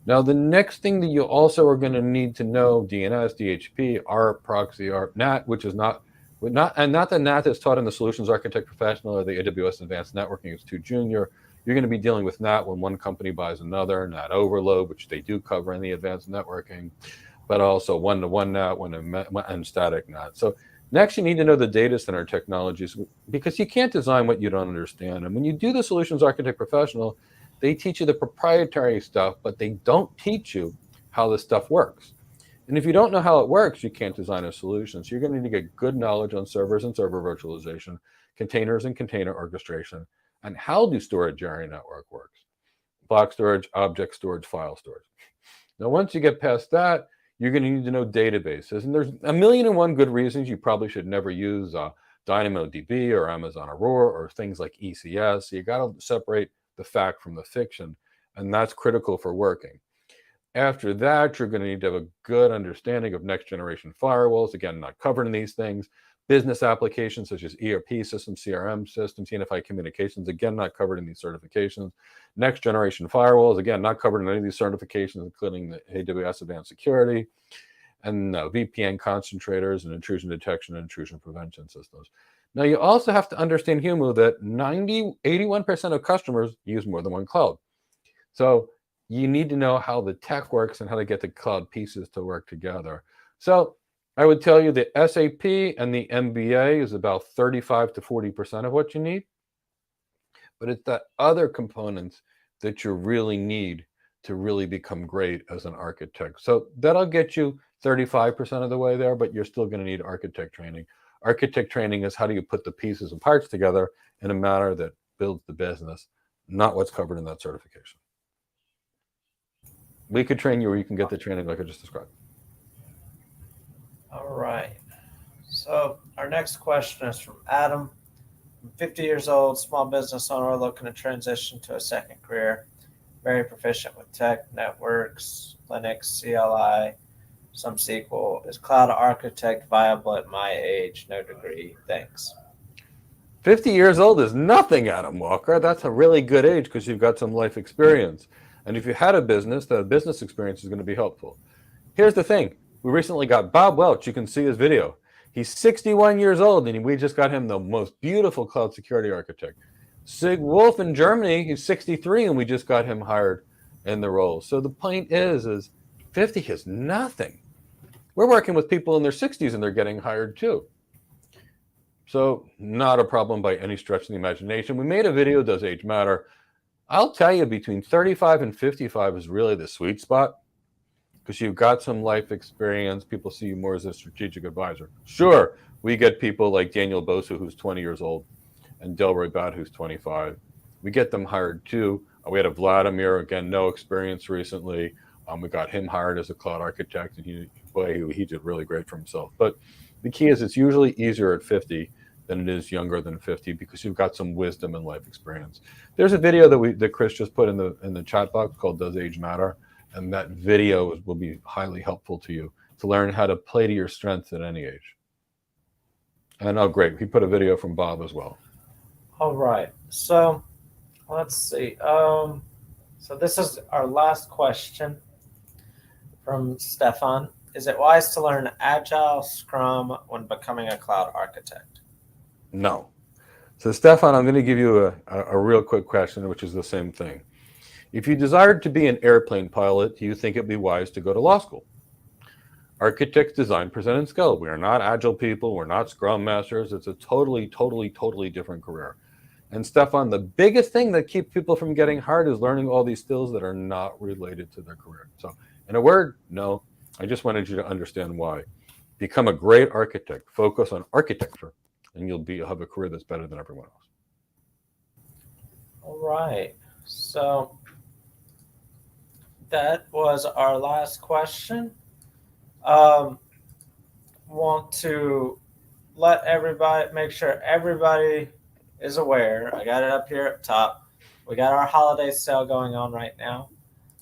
Now, the next thing that you also are going to need to know, DNS, DHCP, ARP, proxy, ARP, NAT, which is not the NAT that's taught in the Solutions Architect Professional or the AWS Advanced Networking. It's too junior. You're going to be dealing with NAT when one company buys another, NAT overload, which they do cover in the Advanced Networking, but also one-to-one NAT and static NAT. So next, you need to know the data center technologies, because you can't design what you don't understand. And when you do the Solutions Architect Professional, they teach you the proprietary stuff, but they don't teach you how this stuff works. And if you don't know how it works, you can't design a solution. So you're going to need to get good knowledge on servers and server virtualization, containers and container orchestration, and how do storage area network works. Block storage, object storage, file storage. Now, once you get past that, you're going to need to know databases. And there's 1,000,001 good reasons you probably should never use DynamoDB or Amazon Aurora or things like ECS. So you got to separate the fact from the fiction, and that's critical for working. After that, you're going to need to have a good understanding of next generation firewalls, again, not covered in these things, business applications such as ERP systems, CRM systems, unified communications, again, not covered in these certifications, next generation firewalls, again, not covered in any of these certifications, including the AWS Advanced Security, and VPN concentrators and intrusion detection and intrusion prevention systems. Now, you also have to understand, Humu, that 81% of customers use more than one cloud. So you need to know how the tech works and how to get the cloud pieces to work together. So I would tell you the SAP and the MBA is about 35 to 40% of what you need. But it's the other components that you really need to really become great as an architect. So that'll get you 35% of the way there, but you're still going to need architect training. Architect training is how do you put the pieces and parts together in a manner that builds the business, not what's covered in that certification. We could train you, or you can get the training like I just described. All right. So our next question is from Adam. I'm 50 years old, small business owner looking to transition to a second career. Very proficient with tech, networks, Linux, CLI, some SQL. Is cloud architect viable at my age? No degree. Thanks. 50 years old is nothing, Adam Walker. That's a really good age because you've got some life experience. And if you had a business, the business experience is going to be helpful. Here's the thing. We recently got Bob Welch. You can see his video. He's 61 years old, and we just got him the most beautiful cloud security architect. Sig Wolf in Germany, he's 63, and we just got him hired in the role. So the point is 50 is nothing. We're working with people in their 60s, and they're getting hired too. So not a problem by any stretch of the imagination. We made a video, Does Age Matter? I'll tell you, between 35 and 55 is really the sweet spot because you've got some life experience. People see you more as a strategic advisor. Sure, we get people like Daniel Bosu, who's 20 years old, and Delroy Bad, who's 25. We get them hired too. We had a Vladimir, again, no experience recently. We got him hired as a cloud architect, and he did really great for himself. But the key is it's usually easier at 50 than it is younger than 50 because you've got some wisdom and life experience. There's a video that Chris just put in the chat box called Does Age Matter? And that video will be highly helpful to you to learn how to play to your strengths at any age. And oh, great. He put a video from Bob as well. All right. So let's see. So this is our last question from Stefan. Is it wise to learn Agile, Scrum when becoming a cloud architect? No. So Stefan, I'm going to give you a real quick question, which is the same thing. If you desired to be an airplane pilot, do you think it'd be wise to go to law school? Architects design, present, and scale. We are not Agile people. We're not Scrum Masters. It's a totally different career. And Stefan, the biggest thing that keeps people from getting hired is learning all these skills that are not related to their career. So in a word, no. I just wanted you to understand why. Become a great architect. Focus on architecture, and you'll have a career that's better than everyone else. All right. So that was our last question. Want to make sure everybody is aware. I got it up here at top. We got our holiday sale going on right now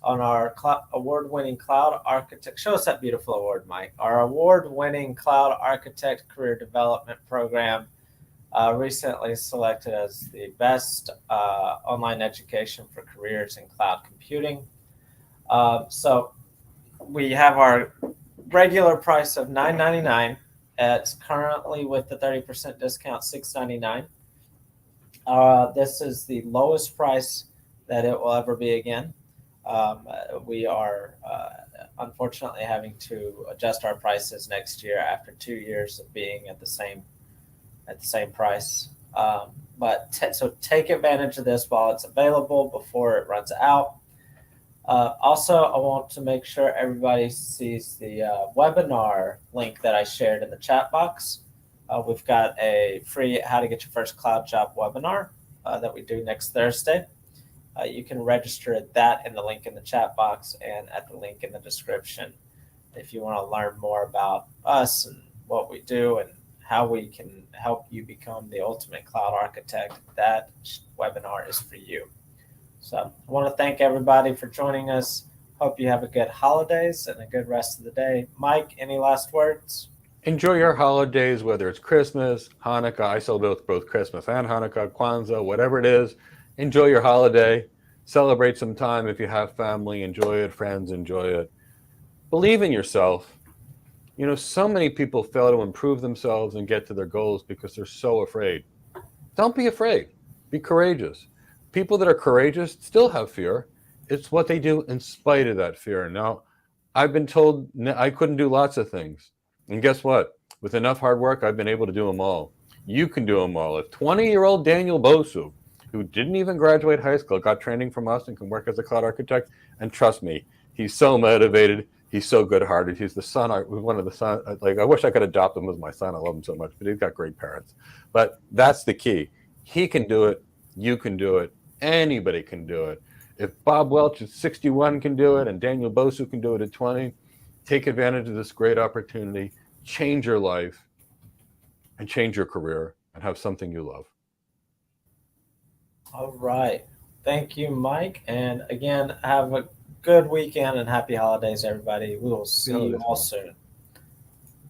on our award-winning cloud architect. Show us that beautiful award, Mike. Our award-winning cloud architect career development program, recently selected as the best online education for careers in cloud computing. So we have our regular price of $9.99. It's currently, with the 30% discount, $6.99. This is the lowest price that it will ever be again. We are unfortunately having to adjust our prices next year after 2 years of being at the same price. So take advantage of this while it's available before it runs out. Also, I want to make sure everybody sees the webinar link that I shared in the chat box. We've got a free How to Get Your First Cloud Job webinar that we do next Thursday. You can register at that in the link in the chat box and at the link in the description if you want to learn more about us and what we do and how we can help you become the ultimate cloud architect. That webinar is for you. So I want to thank everybody for joining us. Hope you have a good holidays and a good rest of the day. Mike, any last words? Enjoy your holidays, whether it's Christmas, Hanukkah. I celebrate both Christmas and Hanukkah, Kwanzaa, whatever it is. Enjoy your holiday. Celebrate some time if you have family. Enjoy it. Friends, enjoy it. Believe in yourself. You know, so many people fail to improve themselves and get to their goals because they're so afraid. Don't be afraid. Be courageous. People that are courageous still have fear. It's what they do in spite of that fear. Now, I've been told I couldn't do lots of things. And guess what? With enough hard work, I've been able to do them all. You can do them all. If 20-year-old Daniel Bosu, who didn't even graduate high school, got training from us and can work as a cloud architect, and trust me, he's so motivated. He's so good-hearted. He's the son. One of the sons. Like, I wish I could adopt him as my son. I love him so much, but he's got great parents. But that's the key. He can do it. You can do it. Anybody can do it. If Bob Welch at 61 can do it and Daniel Bosu can do it at 20, take advantage of this great opportunity, change your life, and change your career, and have something you love. All right. Thank you, Mike. And again, have a good weekend and happy holidays, everybody. We will see you all soon.